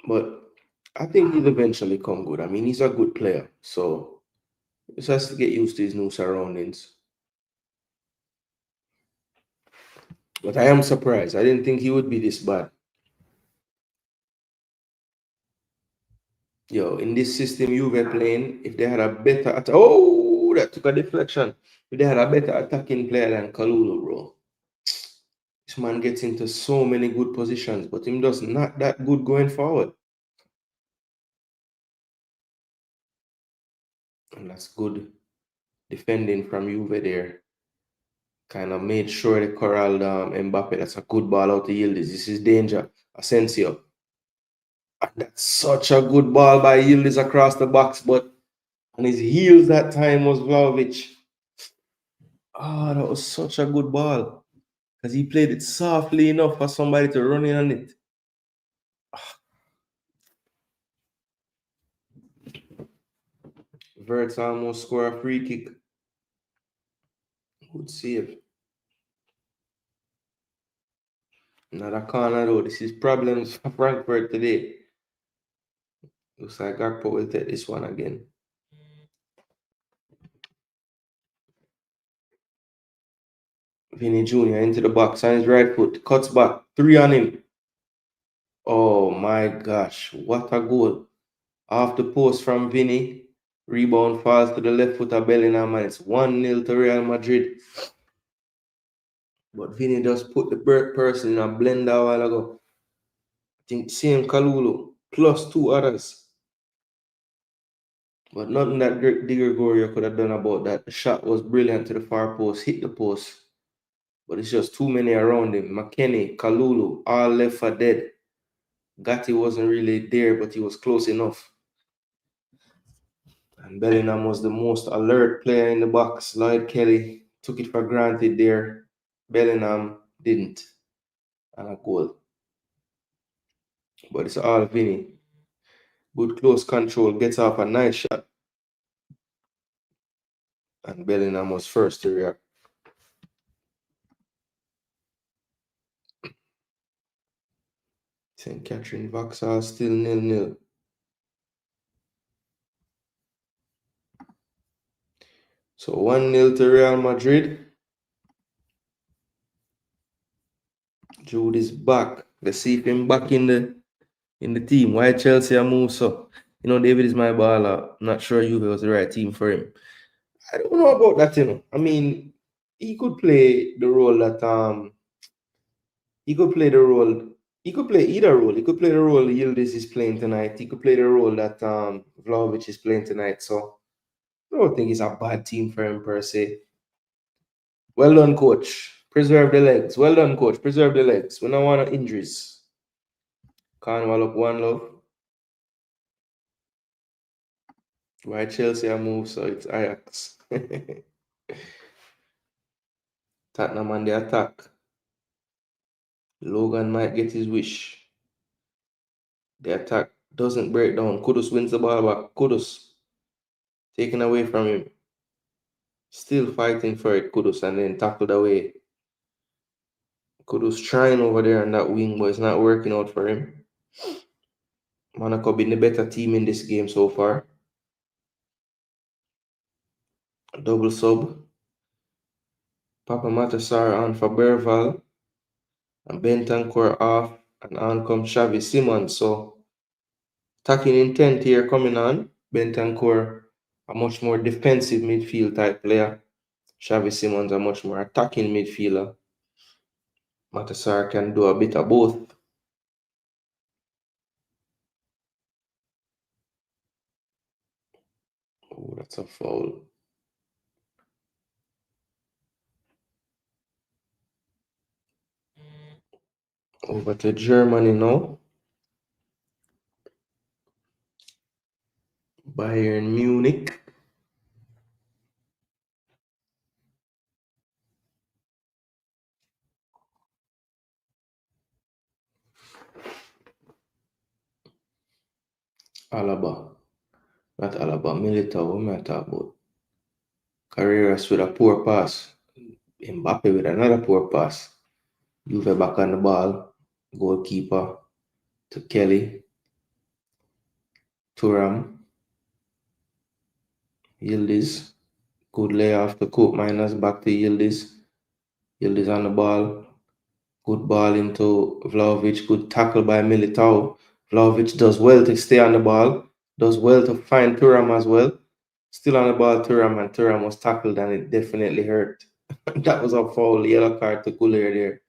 But I think he'll eventually come good. I mean, he's a good player. So he just has to get used to his new surroundings. But I am surprised. I didn't think he would be this bad. Yo, in this system you were playing, if they had a better oh, that took a deflection. If they had a better attacking player than Kalulu, bro. This man gets into so many good positions, but him just not that good going forward. And that's good defending from Juve there. Kind of made sure they corralled Mbappe. That's a good ball out to Yildiz. This is danger. Asensio. And that's such a good ball by Yildiz across the box, but on his heels that time was Vlahovic. Oh, that was such a good ball. Because he played it softly enough for somebody to run in on it. Verts almost score a free kick. Good save. Another corner though. This is problems for Frankfurt today. Looks like Gakpo will take this one again. Vinny Jr. into the box on his right foot. Cuts back. 3 on him. Oh my gosh. What a goal. Off the post from Vinny. Rebound falls to the left foot of Bellingham and it's 1-0 to Real Madrid. But Vinny just put the person in a blender a while ago. I think same Kalulu plus 2 others. But nothing that Di Gregorio could have done about that. The shot was brilliant to the far post, hit the post. But it's just too many around him. McKennie, Kalulu, all left for dead. Gatti wasn't really there, but he was close enough. And Bellingham was the most alert player in the box. Lloyd Kelly took it for granted there. Bellingham didn't. And a goal. But it's all Vinny. Good close control. Gets off a nice shot. And Bellingham was first to react. St. Catherine Vauxhall still 0-0. So 1-0 to Real Madrid. Jude is back. Let's see if him back in the team. Why Chelsea are move so? You know, David is my baller. I'm not sure Juve was the right team for him. I don't know about that, you know. I mean, he could play the role that he could play the role. He could play either role. He could play the role Yildiz is playing tonight. He could play the role that Vlahovic is playing tonight. So I don't think it's a bad team for him per se. Well done, coach. Preserve the legs. Well done, coach. Preserve the legs. We don't want injuries. Carnival up 1 love. Why Chelsea are move, so it's Ajax. Tottenham on the attack. Logan might get his wish. The attack doesn't break down. Kudus wins the ball back. Kudus taken away from him. Still fighting for it, Kudus, and then tackled away. Kudus trying over there on that wing, but it's not working out for him. Monaco been the better team in this game so far. Double sub. Papa Matasar on for Berval. And Bentancur off. And on comes Xavi Simons. So attacking intent here coming on. Bentancur, a much more defensive midfield type player. Xavi Simons, a much more attacking midfielder. Matasar can do a bit of both. Oh, that's a foul. Over to Germany now. Bayern Munich. Alaba. Not Alaba. Militao. What am I talking about? Carreras with a poor pass. Mbappe with another poor pass. Juve back on the ball. Goalkeeper to Kelly. Thuram. Yildiz. Good layoff to Coop Miners. Back to Yildiz. Yildiz on the ball. Good ball into Vlahovic. Good tackle by Militao. Vlahovic does well to stay on the ball. Does well to find Thuram as well. Still on the ball, Thuram, and Thuram was tackled and it definitely hurt. That was a foul, yellow card to Goulet there.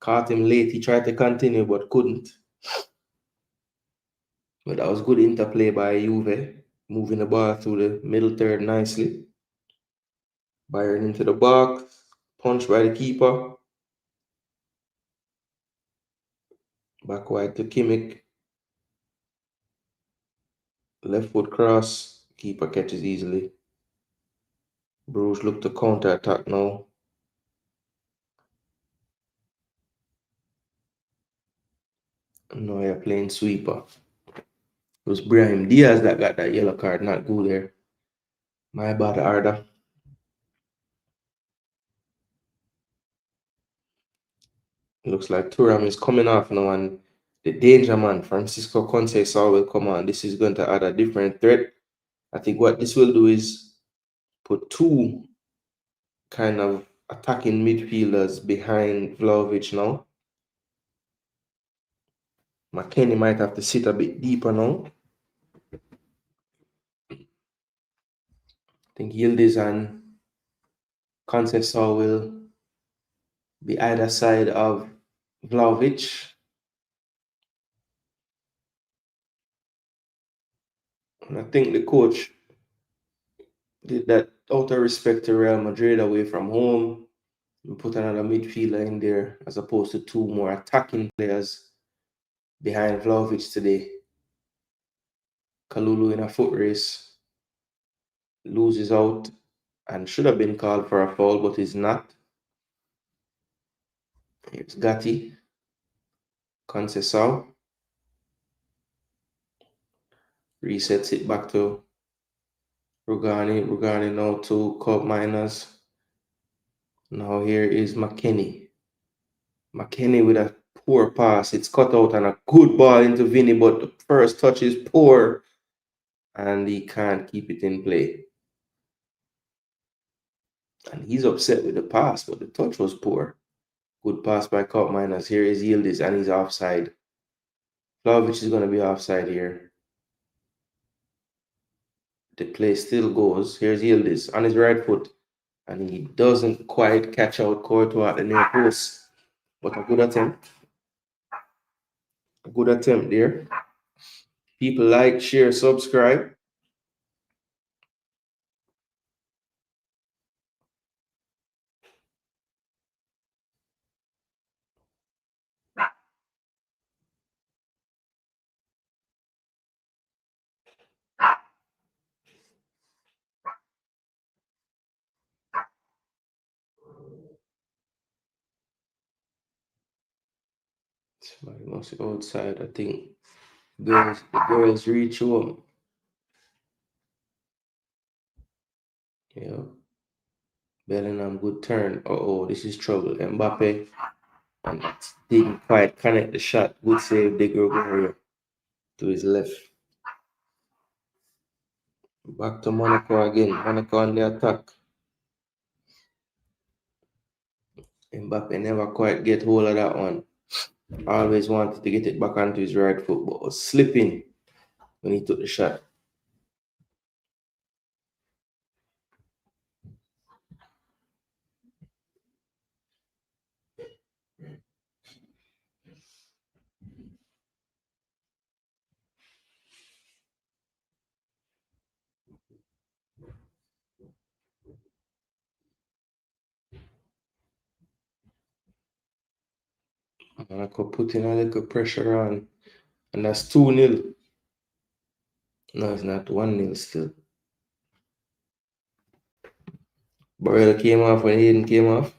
Caught him late. He tried to continue but couldn't. But that was good interplay by Juve, moving the ball through the middle third nicely. Bayern into the box, punched by the keeper. Back wide to Kimmich. Left foot cross. Keeper catches easily. Bruges look to counter attack now. Now you're playing sweeper. It was Brahim Diaz that got that yellow card, not Goulet. My bad, Arda. Looks like Thuram is coming off now, and the danger man, Francisco Conceição, will come on. This is going to add a different threat. I think what this will do is put two kind of attacking midfielders behind Vlahovic now. McKennie might have to sit a bit deeper now. I think Yildiz and Conceição will be either side of Vlahovic. And I think the coach did that out of respect to Real Madrid away from home and put another midfielder in there as opposed to two more attacking players behind Vlahovic today. Kalulu in a foot race loses out and should have been called for a foul, but is not. Here's Gatti. Conceição resets it back to Rugani. Rugani now to Cup Miners. Now here is McKennie. McKennie with a poor pass. It's cut out and a good ball into Vinny, but the first touch is poor and he can't keep it in play. And he's upset with the pass, but the touch was poor. Good pass by Cup Miners. Here is Yildiz and he's offside. Vlahovic is going to be offside here. The play still goes. Here's Yildiz on his right foot. And he doesn't quite catch out Courtois at the near post. But a good attempt. A good attempt there. People like, share, subscribe. Somebody must be outside, I think. The girls reach home. Yeah. Bellingham, good turn. Uh-oh, this is trouble. Mbappe. And didn't quite connect the shot. Good save, De Gregorio to his left. Back to Monaco again. Monaco on the attack. Mbappe never quite get hold of that one. Always wanted to get it back onto his right foot, but was slipping when he took the shot. Monaco putting a little pressure on, and that's 2-0. No, it's not 1-0 still. Borrell came off when Hayden came off.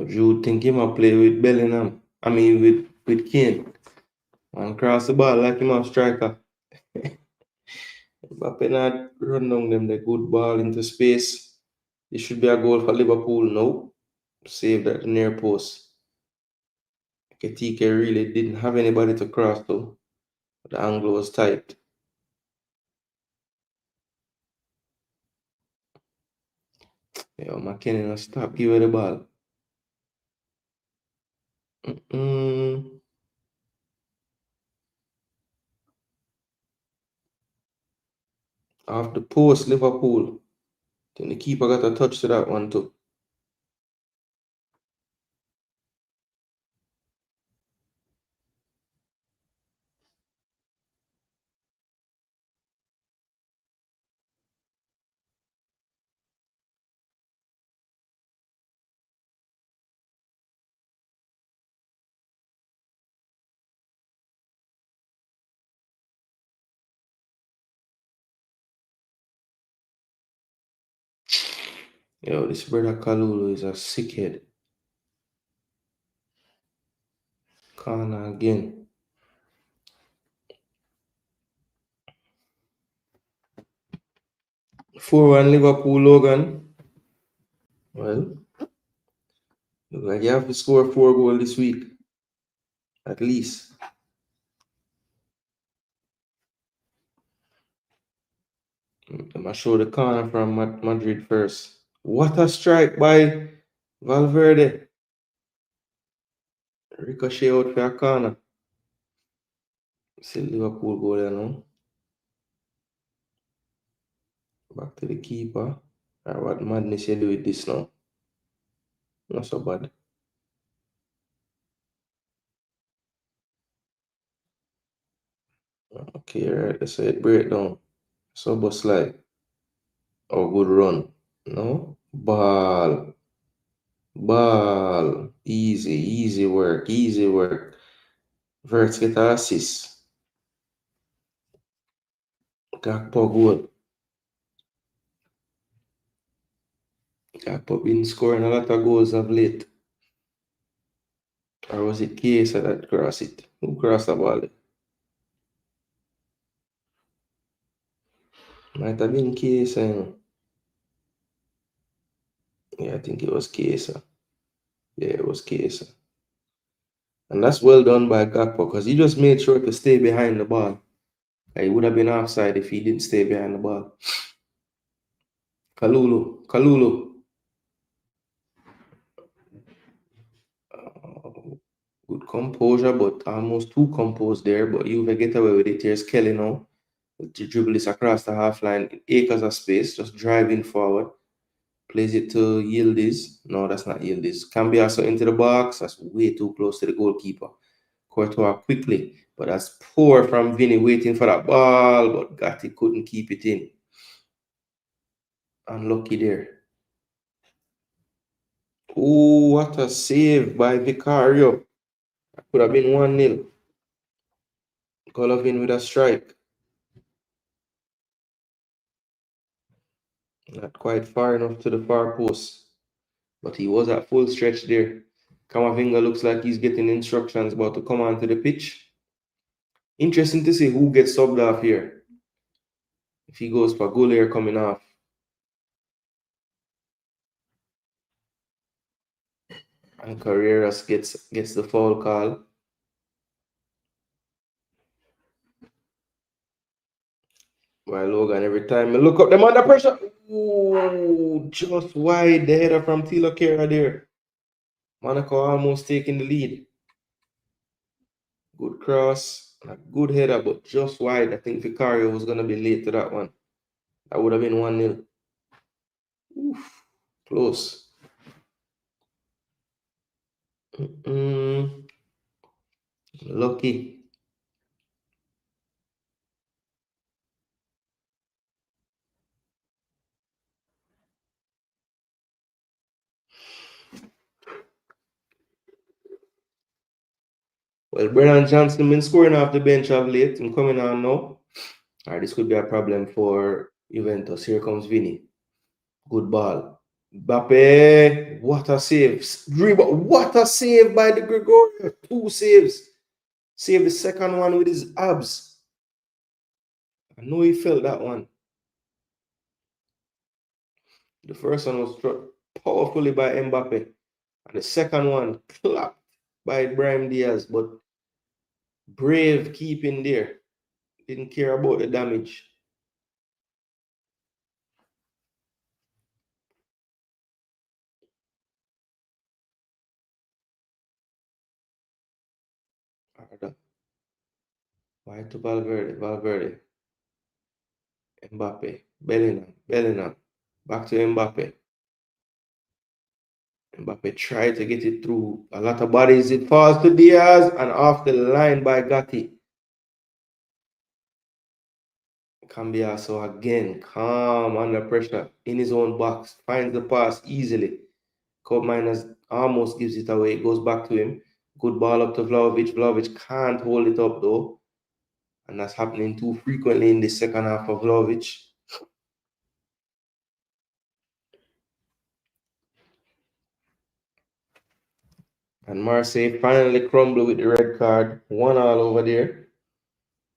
Jude think he might play with Bellingham. I mean with Kane. And cross the ball like him a striker. Mbappe not run down them the good ball into space. It should be a goal for Liverpool. No. Saved at the near post. Ketike really didn't have anybody to cross though. The angle was tight. Yo, McKinnon, stop, give her the ball. Off the post, Liverpool. Then the keeper got a touch to that one too. Yo, this brother Kalulu is a sickhead. Corner again. 4-1 Liverpool, Logan. Well, look like you have to score 4 goals this week. At least. I'm going to show the corner from Madrid first. What a strike by Valverde. Ricochet out for a corner. See Liverpool go there now. Back to the keeper. Alright, what madness you do with this now? Not so bad. Okay, right. Let's say it break down. So bus slide. Oh, good run. No? Ball. Ball. Easy work. Easy work. Verts get an assist. Gakpo goal. Gakpo been scoring a lot of goals of late. Or was it Chiesa that crossed it? Who crossed the ball? Might have been Chiesa. You know? Yeah, I think it was Chiesa. Yeah, it was Chiesa. And that's well done by Gakpo because he just made sure to stay behind the ball. He would have been offside if he didn't stay behind the ball. Kalulu. Good composure, but almost too composed there. But you will get away with it. Here's Kelly now. The dribble is across the half line. Acres of space, just driving forward. Plays it to Yildiz. No, that's not Yildiz. Can be also into the box. That's way too close to the goalkeeper. Courtois quickly. But that's poor from Vinny waiting for that ball. But Gatti couldn't keep it in. Unlucky there. Oh, what a save by Vicario. That could have been 1-0. Golovin with a strike. Not quite far enough to the far post. But he was at full stretch there. Kamavinga looks like he's getting instructions about to come onto the pitch. Interesting to see who gets subbed off here. If he goes for Goulier coming off. And Carreras gets the foul call. While Logan, every time I look up, them under pressure. Ooh, just wide the header from Tilo Kera there. Monaco almost taking the lead. Good cross, a good header, but just wide. I think Vicario was going to be late to that one. That would have been 1-0. Oof, close. Lucky. Well, Brennan Johnson been scoring off the bench of late and coming on now. Alright, this could be a problem for Juventus. Here comes Vinny. Good ball. Mbappe, what a save. What a save by the Gregorio. 2 saves. Saved the second one with his abs. I know he felt that one. The first one was struck powerfully by Mbappe. And the second one clapped by Brahim Diaz, but brave keeping there. Didn't care about the damage. Why to Valverde, Mbappe, Bellingham, back to Mbappe. Mbappe tried to get it through a lot of bodies. It falls to Diaz and off the line by Gatti. Cambiaso again, calm under pressure in his own box, finds the pass easily. Cup Miners almost gives it away. It goes back to him. Good ball up to Vlahovic. Vlahovic can't hold it up though. And that's happening too frequently in the second half of Vlahovic. And Marseille finally crumble with the red card. 1-1 over there.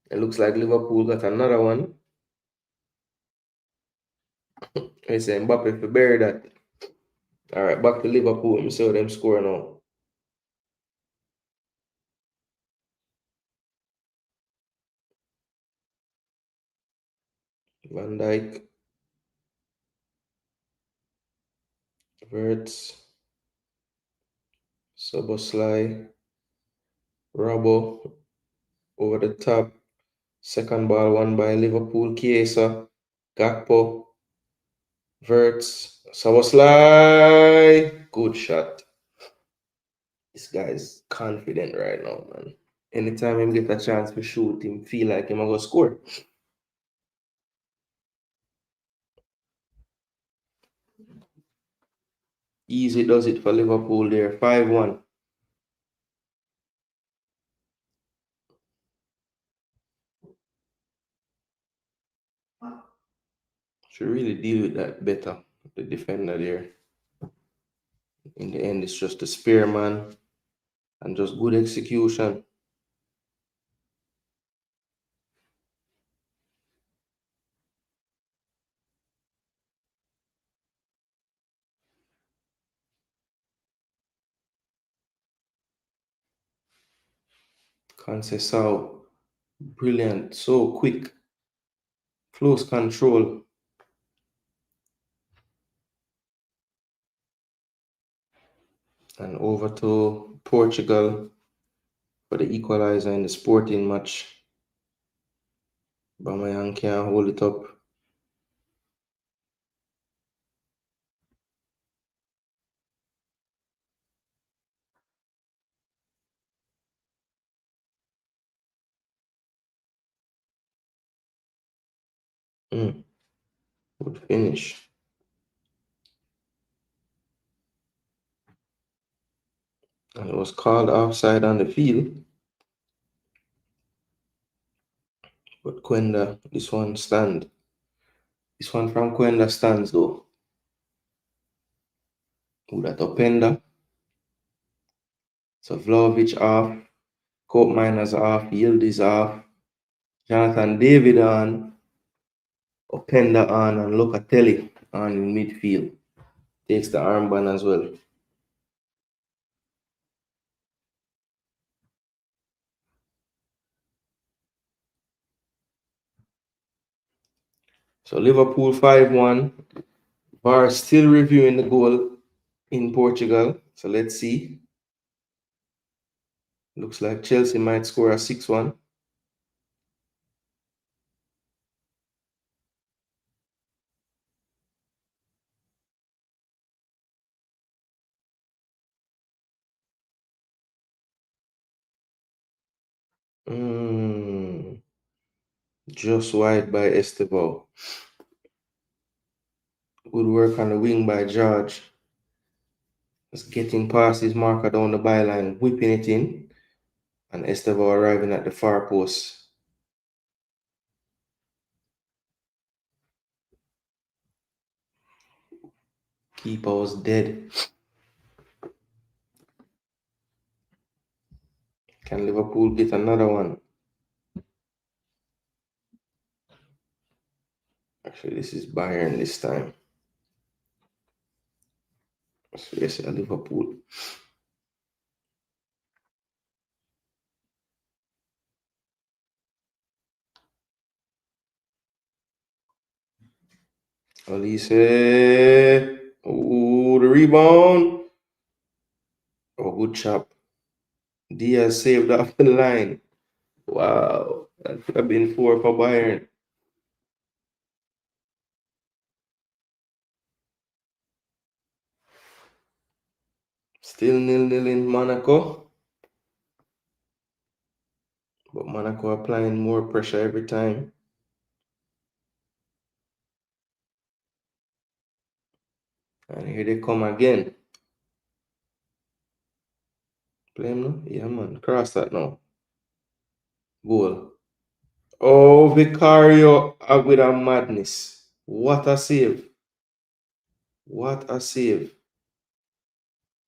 It looks like Liverpool got another one. I say Mbappe to bury that. All right, back to Liverpool. Let me see how them score now. Van Dijk, Verts, Soboslai, Robbo over the top. Second ball won by Liverpool. Chiesa, Gakpo, Verts, Soboslai. Good shot. This guy is confident right now, man. Anytime him get a chance to shoot, him feel like him gonna score. Easy does it for Liverpool there. 5-1. Should really deal with that better. The defender there. In the end, it's just a spare man and just good execution. Conceição, brilliant, so quick, close control. And over to Portugal for the equalizer in the Sporting match. Aubameyang can't hold it up. Good finish. And it was called offside on the field. But Quenda, this one stand. This one from Quenda stands though. That Openda. So Vlahovic off. Cope Miners off. Yildiz off. Jonathan David on. Openda on. And Locatelli on in midfield. Takes the armband as well. So Liverpool 5-1. VAR still reviewing the goal in Portugal. So let's see. Looks like Chelsea might score a 6-1. Just wide by Estevao. Good work on the wing by George. Just getting past his marker down the byline, whipping it in. And Estevao arriving at the far post. Keeper was dead. Can Liverpool get another one? Actually, this is Bayern this time. So yes, Liverpool. Olise. Oh, the rebound. Oh, good chop. Diaz saved off the line. Wow. That could have been 4 for Bayern. Still 0-0 in Monaco. But Monaco applying more pressure every time. And here they come again. Play him now? Yeah, man. Cross that now. Goal. Oh, Vicario with a madness. What a save. What a save.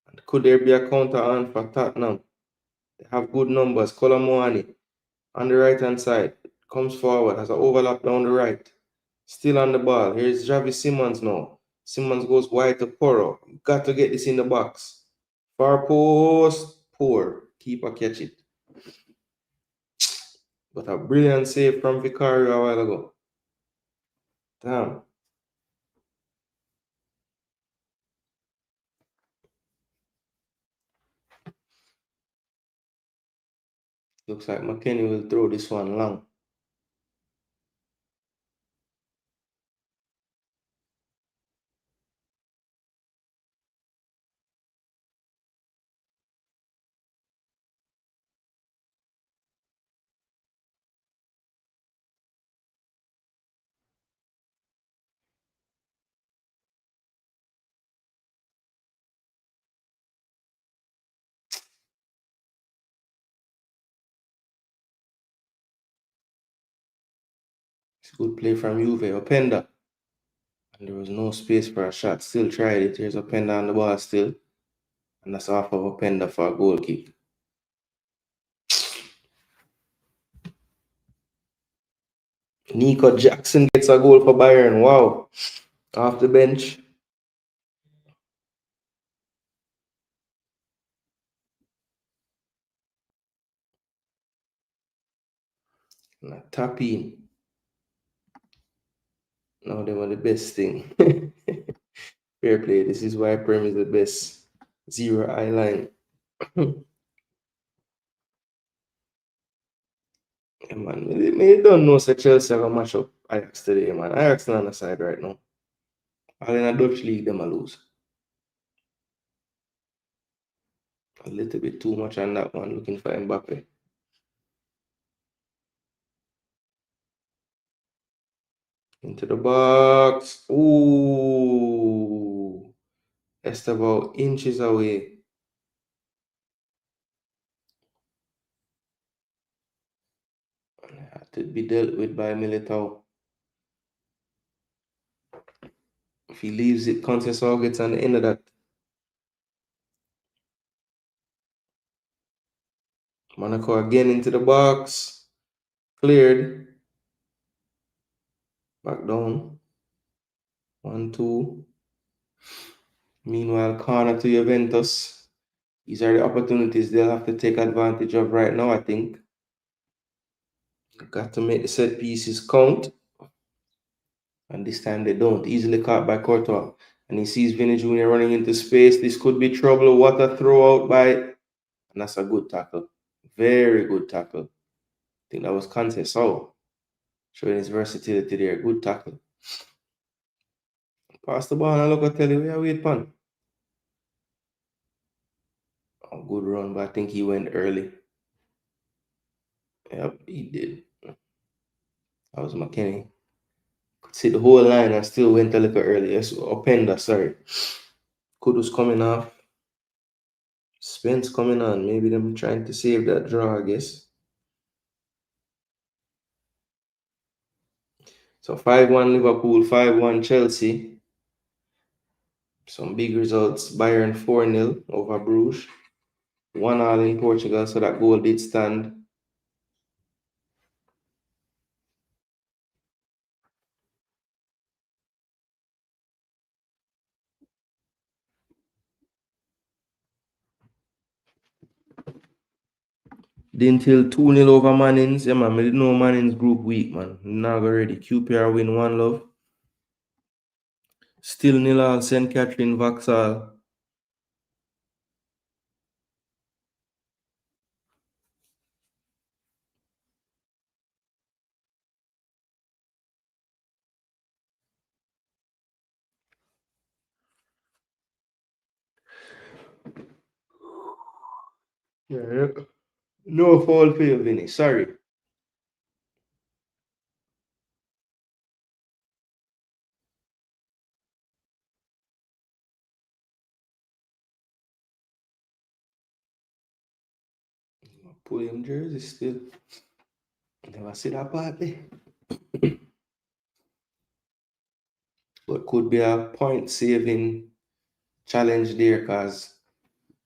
And could there be a counter on for Tottenham? They have good numbers. Colomuani on the right hand side. Comes forward. Has an overlap down the right. Still on the ball. Here's Javi Simmons now. Simmons goes wide to Poro. Got to get this in the box. Far post. Poor. Keeper catch it. But a brilliant save from Vicario a while ago. Damn. Looks like McKennie will throw this one long. It's good play from Juve. Openda. And there was no space for a shot. Still tried it. Here's Openda on the ball still. And that's off of Openda for a goal kick. Nico Jackson gets a goal for Bayern. Wow. Off the bench. And a tap in. Now they were the best thing. Fair play. This is why Prem is the best. Zero eye line. Yeah, man. Me don't know say Chelsea have a match up Ajax today, man. Ajax not on the side right now. All in a Dutch league, them a lose. A little bit too much on that one, looking for Mbappe. Into the box. Ooh. Just about inches away. Had to be dealt with by Militao. If he leaves it, Conceição gets on the end of that. Monaco again into the box. Cleared. Back down. 1-2. Meanwhile, corner to Juventus. These are the opportunities they'll have to take advantage of right now, I think. Got to make the set pieces count. And this time they don't. Easily caught by Courtois. And he sees Vinny Jr. running into space. This could be trouble. What a throw out by... And that's a good tackle. Very good tackle. I think that was Conceição. Showing his versatility there. Good tackle. Pass the ball and look at tell you where wait pan. Oh, good run, but I think he went early. Yep, he did. That was McKennie. Could see the whole line and still went a little early. Yes, Openda, sorry. Kudus coming off. Spence coming on. Maybe them trying to save that draw, I guess. So 5-1 Liverpool, 5-1 Chelsea. Some big results. Bayern 4-0 over Bruges. 1-1 in Portugal, so that goal did stand. Didn't till 2-0 over Mannings. Yeah, man. I didn't know Mannings group weak, man. Now already. QPR win 1 love. Still nil all, St. Catherine, Vauxhall. Yeah. No foul for you, Vinny. Sorry. Pull him jersey still. Never see that part there. But could be a point saving challenge there because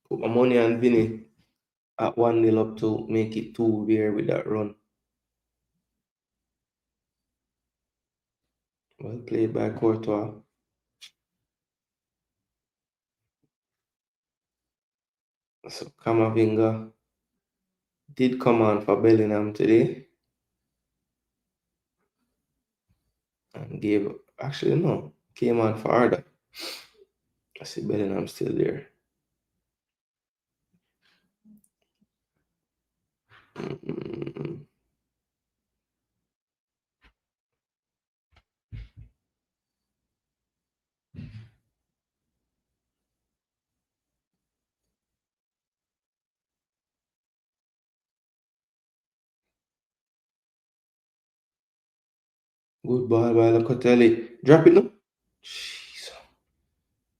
put my money on Vinny at 1-0 up to make it 2 there with that run. Well played by Courtois. So Kamavinga did come on for Bellingham today and came on for Arda. I see Bellingham still there. Mm-mm. Good ball by Locatelli. Drop it now. Jeez.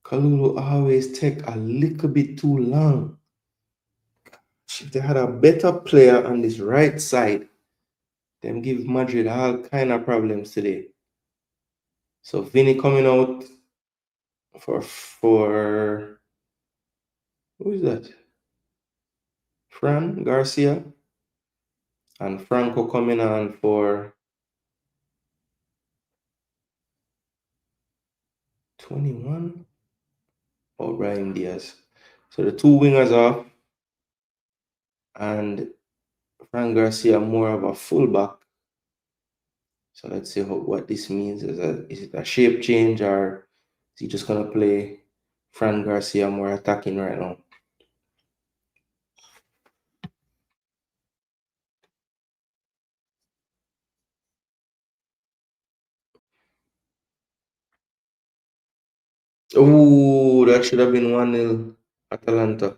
Kalulu always take a little bit too long. If they had a better player on this right side, them give Madrid all kind of problems today. So Vinny coming out for who is that? Fran Garcia and Franco coming on for 21. Oh, Brian Diaz. So the two wingers off and Fran Garcia more of a fullback. So let's see what this means. Is it a shape change or is he just gonna play Fran Garcia more attacking right now? Oh, that should have been 1-0 Atalanta.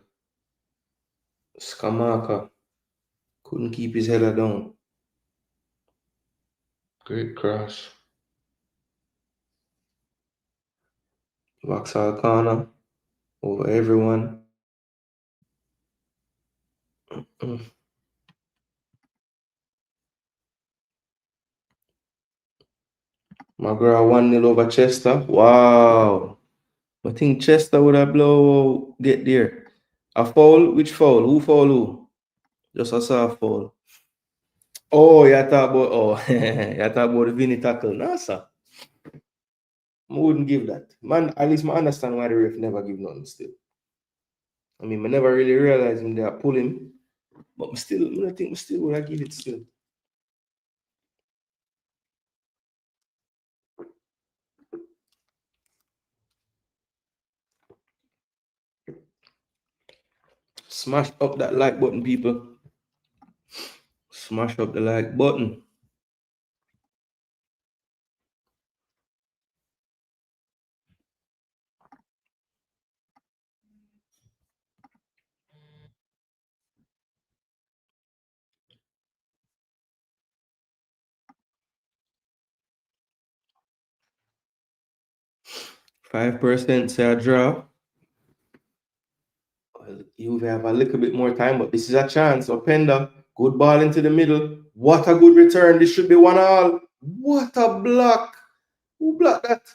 Skamaka couldn't keep his header down. Great cross. Vauxhall corner over everyone. McGrath 1-0 over Chester. Wow. I think Chester would have blow get there. A foul? Which foul? Who foul who? Just a soft foul. Oh, you talk about you talk about the Vinny tackle. No, sir. I wouldn't give that. Man, at least I understand why the ref never give nothing still. I mean, I never really realized him there pull him. But I think I still would have give it still. Smash up that like button, people. Smash up the like button. %, say a draw. Well, you have a little bit more time, but this is a chance. Openda, good ball into the middle. What a good return. This should be 1-1. What a block. Who blocked that?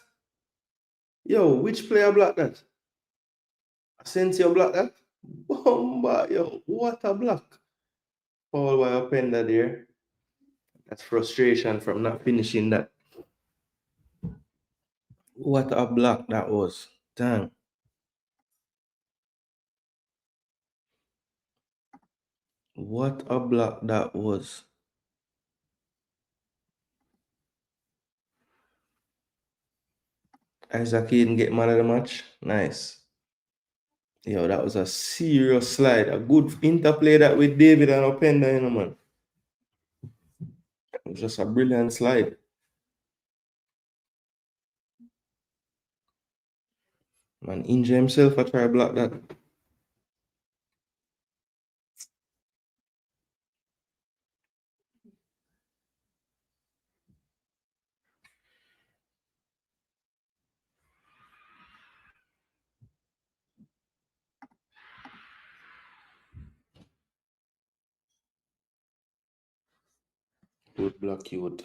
Yo, which player blocked that? Asensio blocked that? Bomba, yo, what a block. Foul by Openda there. That's frustration from not finishing that. What a block that was. Damn. What a block that was. Isaac Hayden get man of the match. Nice. Yo, that was a serious slide. A good interplay that with David and Openda, you know, man. It was just a brilliant slide. Man, Inja himself, I try to block that. Good block, youth.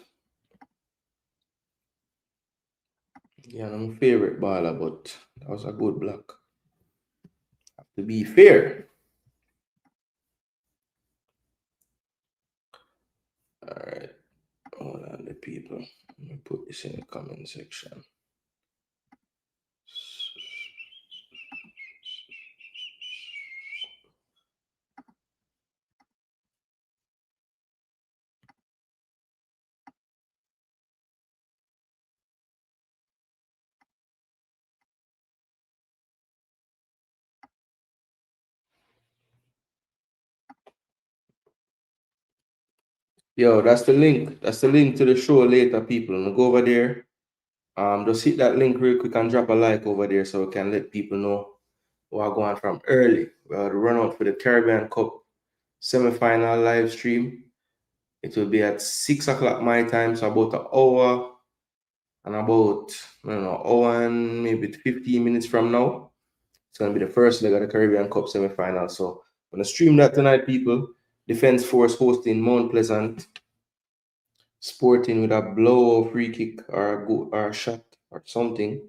Yeah, I'm my favorite baller, but that was a good block. Have to be fair. All right. Hold on, the people. Let me put this in the comment section. Yo, that's the link. That's the link to the show later, people. Now go over there. Just hit that link real quick and drop a like over there so we can let people know we're going from early. We're to run out for the Caribbean Cup semi-final live stream. It will be at 6 o'clock my time, so about an hour and about, I don't know, hour and maybe 15 minutes from now. It's going to be the first leg of the Caribbean Cup semi-final. So I'm going to stream that tonight, people. Defense Force hosting Mount Pleasant. Sporting with a blow free kick or a go or a shot or something.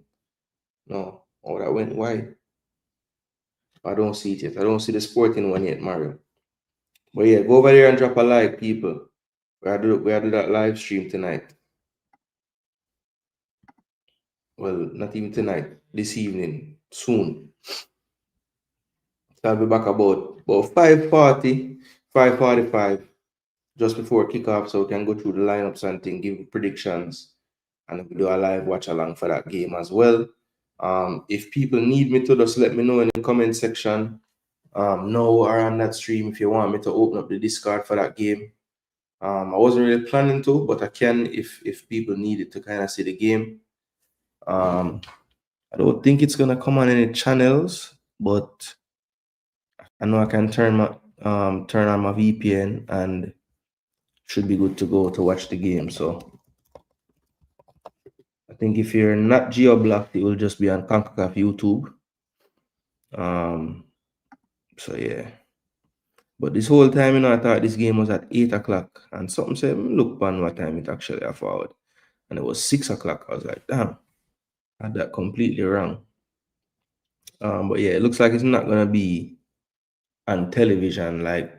No. Oh, that went wide. I don't see it yet. I don't see the Sporting one yet, Mario. But yeah, go over there and drop a like, people. We are do that live stream tonight. Well, not even tonight. This evening. Soon. So I'll be back about 5:40, 5:45. Just before kickoff, so we can go through the lineups and things, give predictions, and we do a live watch along for that game as well. If people need me to, just let me know in the comment section. Now or on that stream if you want me to open up the Discord for that game. I wasn't really planning to, but I can if people need it to kind of see the game. I don't think it's gonna come on any channels, but I know I can turn on my VPN and should be good to go to watch the game. So I think if you're not geo-blocked, it will just be on CONCACAF YouTube. So yeah. But this whole time, I thought this game was at 8 o'clock. And something said, look on what time it actually forward. And it was 6 o'clock. I was like, damn, I had that completely wrong. But yeah, it looks like it's not gonna be on television. Like,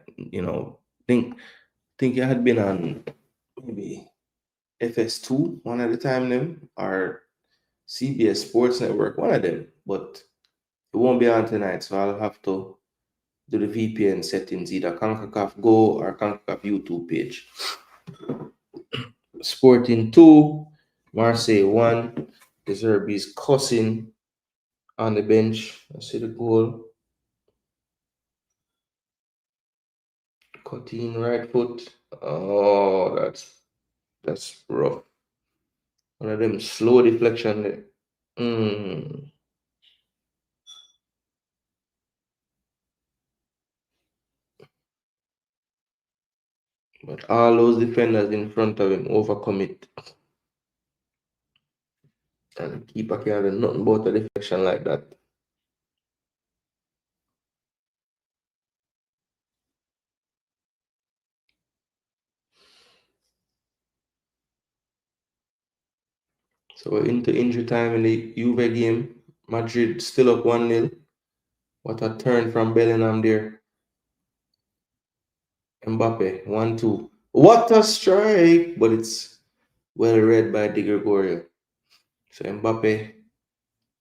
think it had been on maybe FS2 one at the time them or CBS Sports Network, one of them. But it won't be on tonight, so I'll have to do the VPN settings, either CONCACAF Go or CONCACAF YouTube page. Sporting 2, Marseille 1. De Zerbi's cussing on the bench. I see the goal. Cutting right foot. Oh, that's rough. One of them slow deflection there. But all those defenders in front of him overcome it. And keeper can't do nothing about a deflection like that. So we're into injury time in the Juve game. Madrid still up 1-0. What a turn from Bellingham there. Mbappe, 1-2. What a strike! But it's well read by Di Gregorio. So Mbappe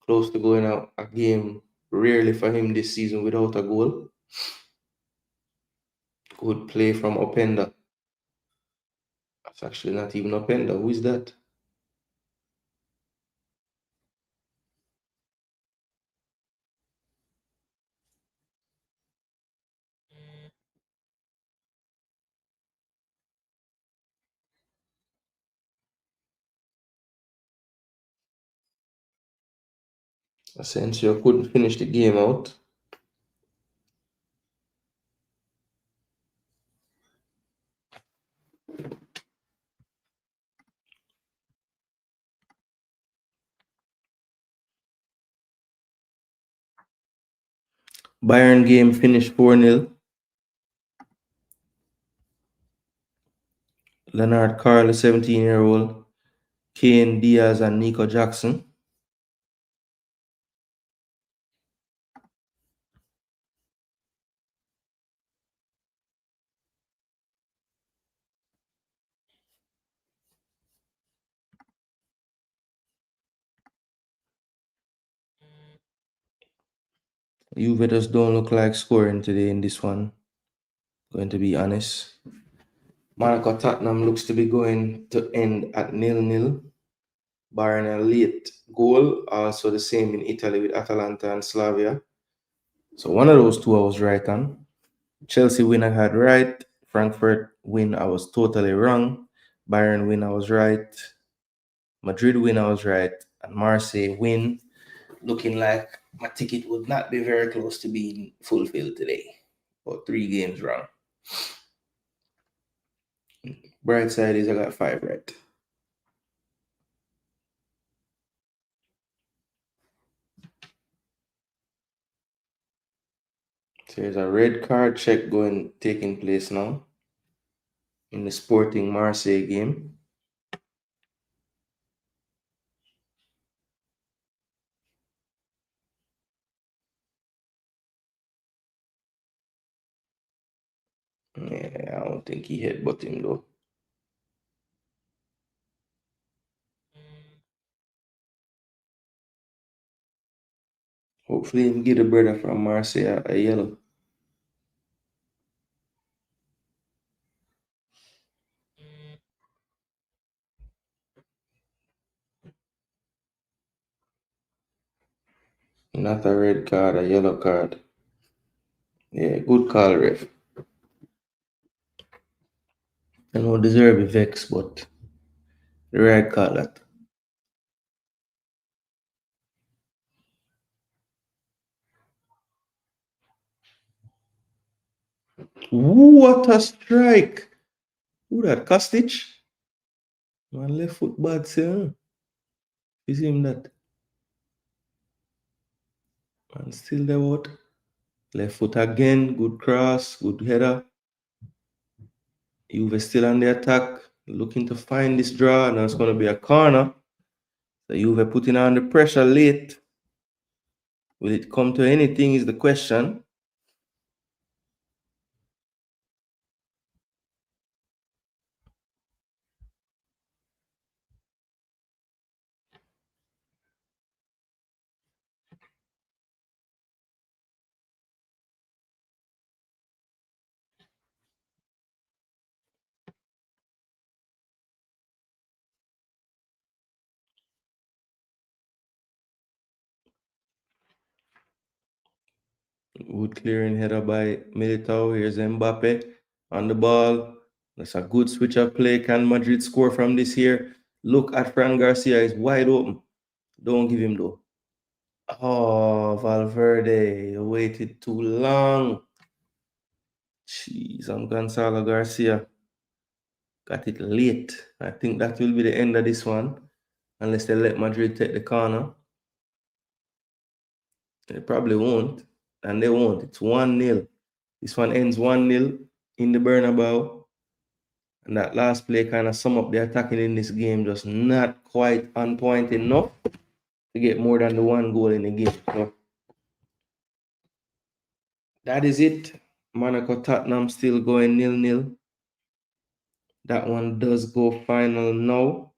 close to going out a game rarely for him this season without a goal. Good play from Openda. That's actually not even Openda. Who is that? Asensio couldn't finish the game out. Bayern game finished 4-0. Leonard Carl, a 17-year-old, Kane, Diaz, and Nico Jackson. Juve just don't look like scoring today in this one. Going to be honest. Monaco Tottenham looks to be going to end at 0-0, barring a late goal. Also the same in Italy with Atalanta and Slavia. So one of those two I was right on. Chelsea win I had right. Frankfurt win I was totally wrong. Bayern win I was right. Madrid win I was right. And Marseille win looking like my ticket would not be very close to being fulfilled today. About 3 games wrong. Bright side is I got 5 right. So there's a red card check taking place now in the Sporting Marseille game. Yeah, I don't think he headbutt him though. Hopefully him get the brother from Marseille a yellow. Not a red card, a yellow card. Yeah, good call, ref. I know deserve a vex, but the right call that. What a strike! Who that? Kostic? Man, left foot bad, sir. You see him that? Man, still there, what? Left foot again, good cross, good header. Juve still on the attack, looking to find this draw. Now it's going to be a corner. So Juve putting on the pressure late. Will it come to anything is the question. Good clearing header by Militao. Here's Mbappe on the ball. That's a good switch up play. Can Madrid score from this here? Look at Fran Garcia. He's wide open. Don't give him though. Oh, Valverde. You waited too long. Jeez, I'm Gonzalo Garcia. Got it late. I think that will be the end of this one. Unless they let Madrid take the corner. They probably won't. And they won't. It's 1-0. This one ends 1-0 in the Bernebeau. And that last play kind of sum up the attacking in this game, just not quite on point enough to get more than the 1 goal in the game. So that is it. Monaco Tottenham still going 0-0. That one does go final now.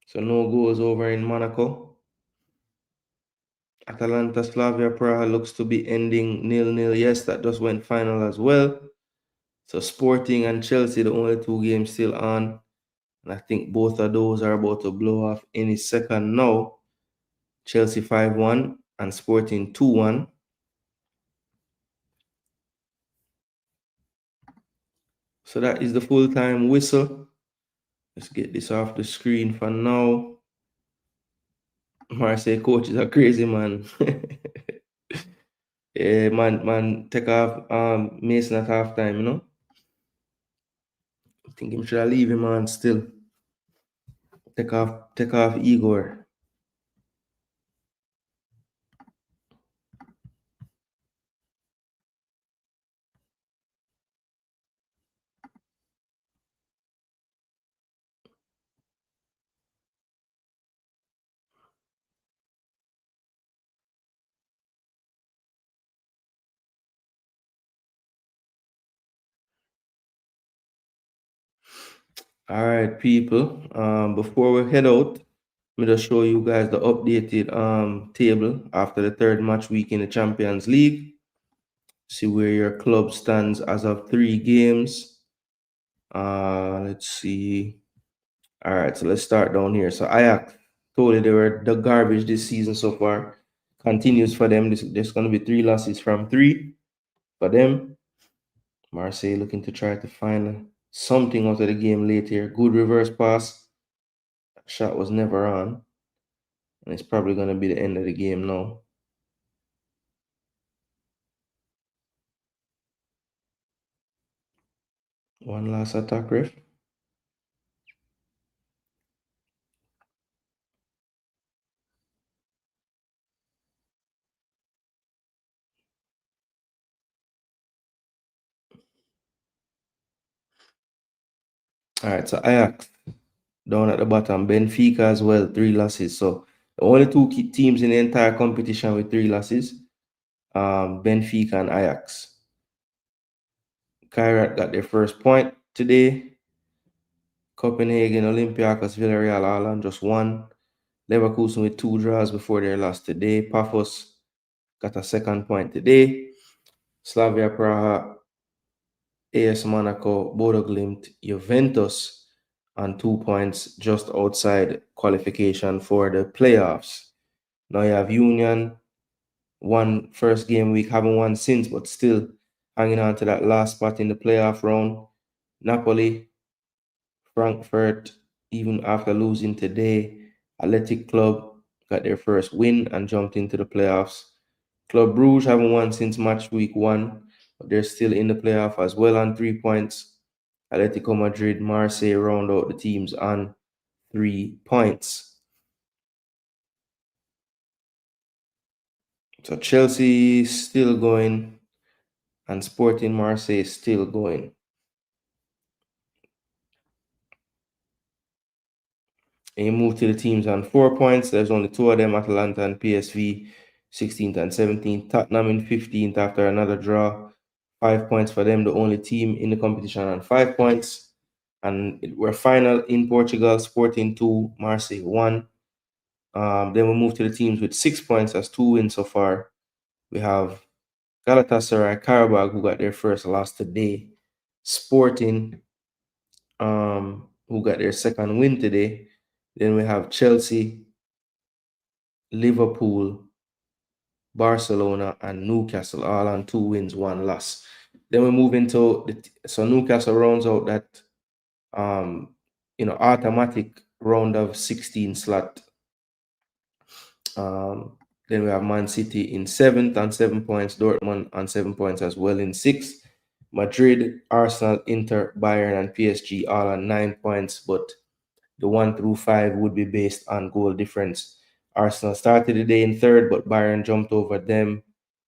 So no goals over in Monaco. Atalanta Slavia Praha looks to be ending 0-0. Yes, that just went final as well. So Sporting and Chelsea, the only 2 games still on. And I think both of those are about to blow off any second now. Chelsea 5-1 and Sporting 2-1. So that is the full-time whistle. Let's get this off the screen for now. Marseille coaches are crazy, man. Yeah, man, take off Mason at halftime, I think him should have leave him on still. Take off Igor. All right, people. Before we head out, let me just show you guys the updated table after the third match week in the Champions League. See where your club stands as of 3 games. Let's see. All right, so let's start down here. So Ajax, totally they were the garbage this season so far. Continues for them. There's going to be 3 losses from 3 for them. Marseille looking to try to find something out of the game late here. Good reverse pass. That shot was never on. And it's probably going to be the end of the game now. One last attack, ref. All right, so Ajax down at the bottom. Benfica as well, 3 losses. So the only two teams in the entire competition with 3 losses, Benfica and Ajax. Kairat got their first point today. Copenhagen, Olympiacos, Villarreal, all on just 1. Leverkusen with 2 draws before their loss today. Pafos got a second point today. Slavia Praha, AS Monaco, Bodo Glimt, Juventus on 2 points just outside qualification for the playoffs. Now you have Union, won first game week, haven't won since, but still hanging on to that last spot in the playoff round. Napoli, Frankfurt, even after losing today. Athletic Club got their first win and jumped into the playoffs. Club Brugge haven't won since match week 1, but they're still in the playoff as well on 3 points. Atletico Madrid, Marseille round out the teams on 3 points. So Chelsea still going and Sporting Marseille still going. And you move to the teams on 4 points. There's only 2 of them, Atalanta and PSV, 16th and 17th. Tottenham in 15th after another draw. 5 points for them, the only team in the competition on 5 points. And we're final in Portugal, Sporting 2, Marseille 1. Then we move to the teams with 6 points. That's 2 wins so far. We have Galatasaray, Karabakh, who got their first loss today. Sporting, who got their second win today. Then we have Chelsea, Liverpool, Barcelona, and Newcastle, all on 2 wins, 1 loss. Then we move into so Newcastle rounds out that automatic round of 16 slot. Then we have Man City in 7th on 7 points, Dortmund on 7 points as well in 6th. Madrid, Arsenal, Inter, Bayern, and PSG all on 9 points, but the 1 through 5 would be based on goal difference. Arsenal started the day in 3rd, but Bayern jumped over them,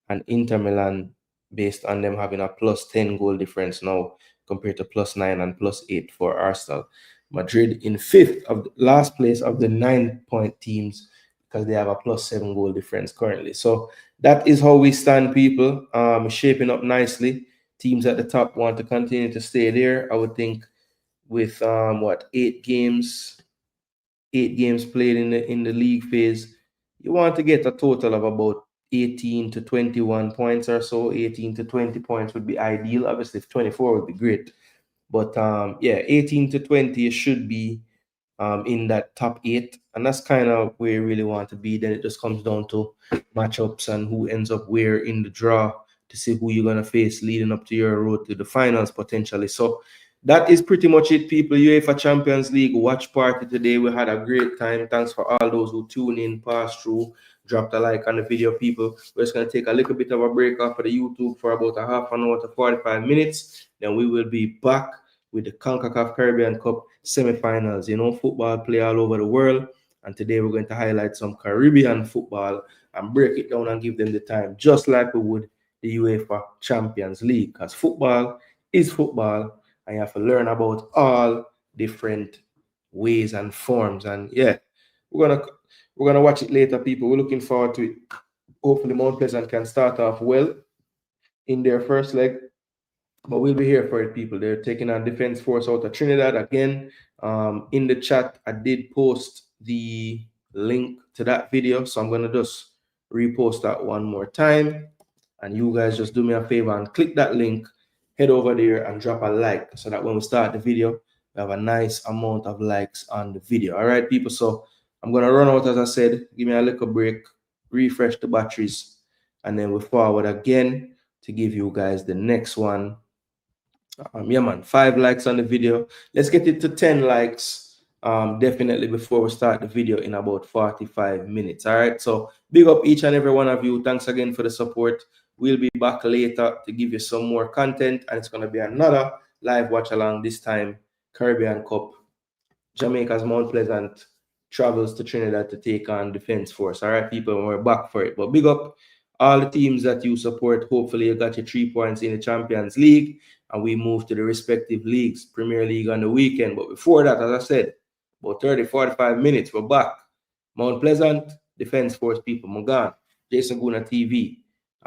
and Inter Milan, based on them having a plus 10 goal difference now compared to plus 9 and plus 8 for Arsenal. Madrid in 5th of the last place of the 9-point teams because they have a plus 7 goal difference currently. So that is how we stand, people. Shaping up nicely. Teams at the top want to continue to stay there. I would think with 8 games played in the league phase, you want to get a total of about 18 to 21 points or so. 18 to 20 points would be ideal. Obviously, if 24 would be great. But 18 to 20 should be in that top 8. And that's kind of where you really want to be. Then it just comes down to matchups and who ends up where in the draw to see who you're going to face leading up to your road to the finals potentially. So that is pretty much it, people. UEFA Champions League watch party today. We had a great time. Thanks for all those who tune in, passed through, dropped a like on the video, people. We're just going to take a little bit of a break off of the YouTube for about a half an hour to 45 minutes. Then we will be back with the CONCACAF Caribbean Cup semifinals. You know, football play all over the world. And today we're going to highlight some Caribbean football and break it down and give them the time, just like we would the UEFA Champions League. Because football is football, and you have to learn about all different ways and forms. And yeah, we're gonna watch it later, people. We're looking forward to it. Hopefully Mount Pleasant can start off well in their first leg, but we'll be here for it, people. They're taking on Defense Force out of Trinidad again. In the chat, I did post the link to that video, so I'm gonna just repost that one more time. And you guys just do me a favor and click that link, head over there and drop a like, so that when we start the video, we have a nice amount of likes on the video. All right, people. So I'm gonna run out, as I said. Give me a little break, refresh the batteries, and then we forward again to give you guys the next one. Yeah, man, 5 likes on the video. Let's get it to 10 likes. Definitely before we start the video in about 45 minutes. All right. So big up each and every one of you. Thanks again for the support. We'll be back later to give you some more content, and it's going to be another live watch along, this time Caribbean Cup. Jamaica's Mount Pleasant travels to Trinidad to take on Defense Force. All right, people, we're back for it. But big up all the teams that you support. Hopefully you got your 3 points in the Champions League, and we move to the respective leagues, Premier League on the weekend. But before that, as I said, about 30-45 minutes, we're back. Mount Pleasant, Defense Force, people. I'm gone. Jason Gooner TV.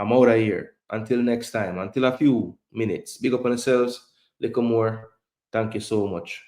I'm out of here. Until next time, until a few minutes. Big up on yourselves. Little more. Thank you so much.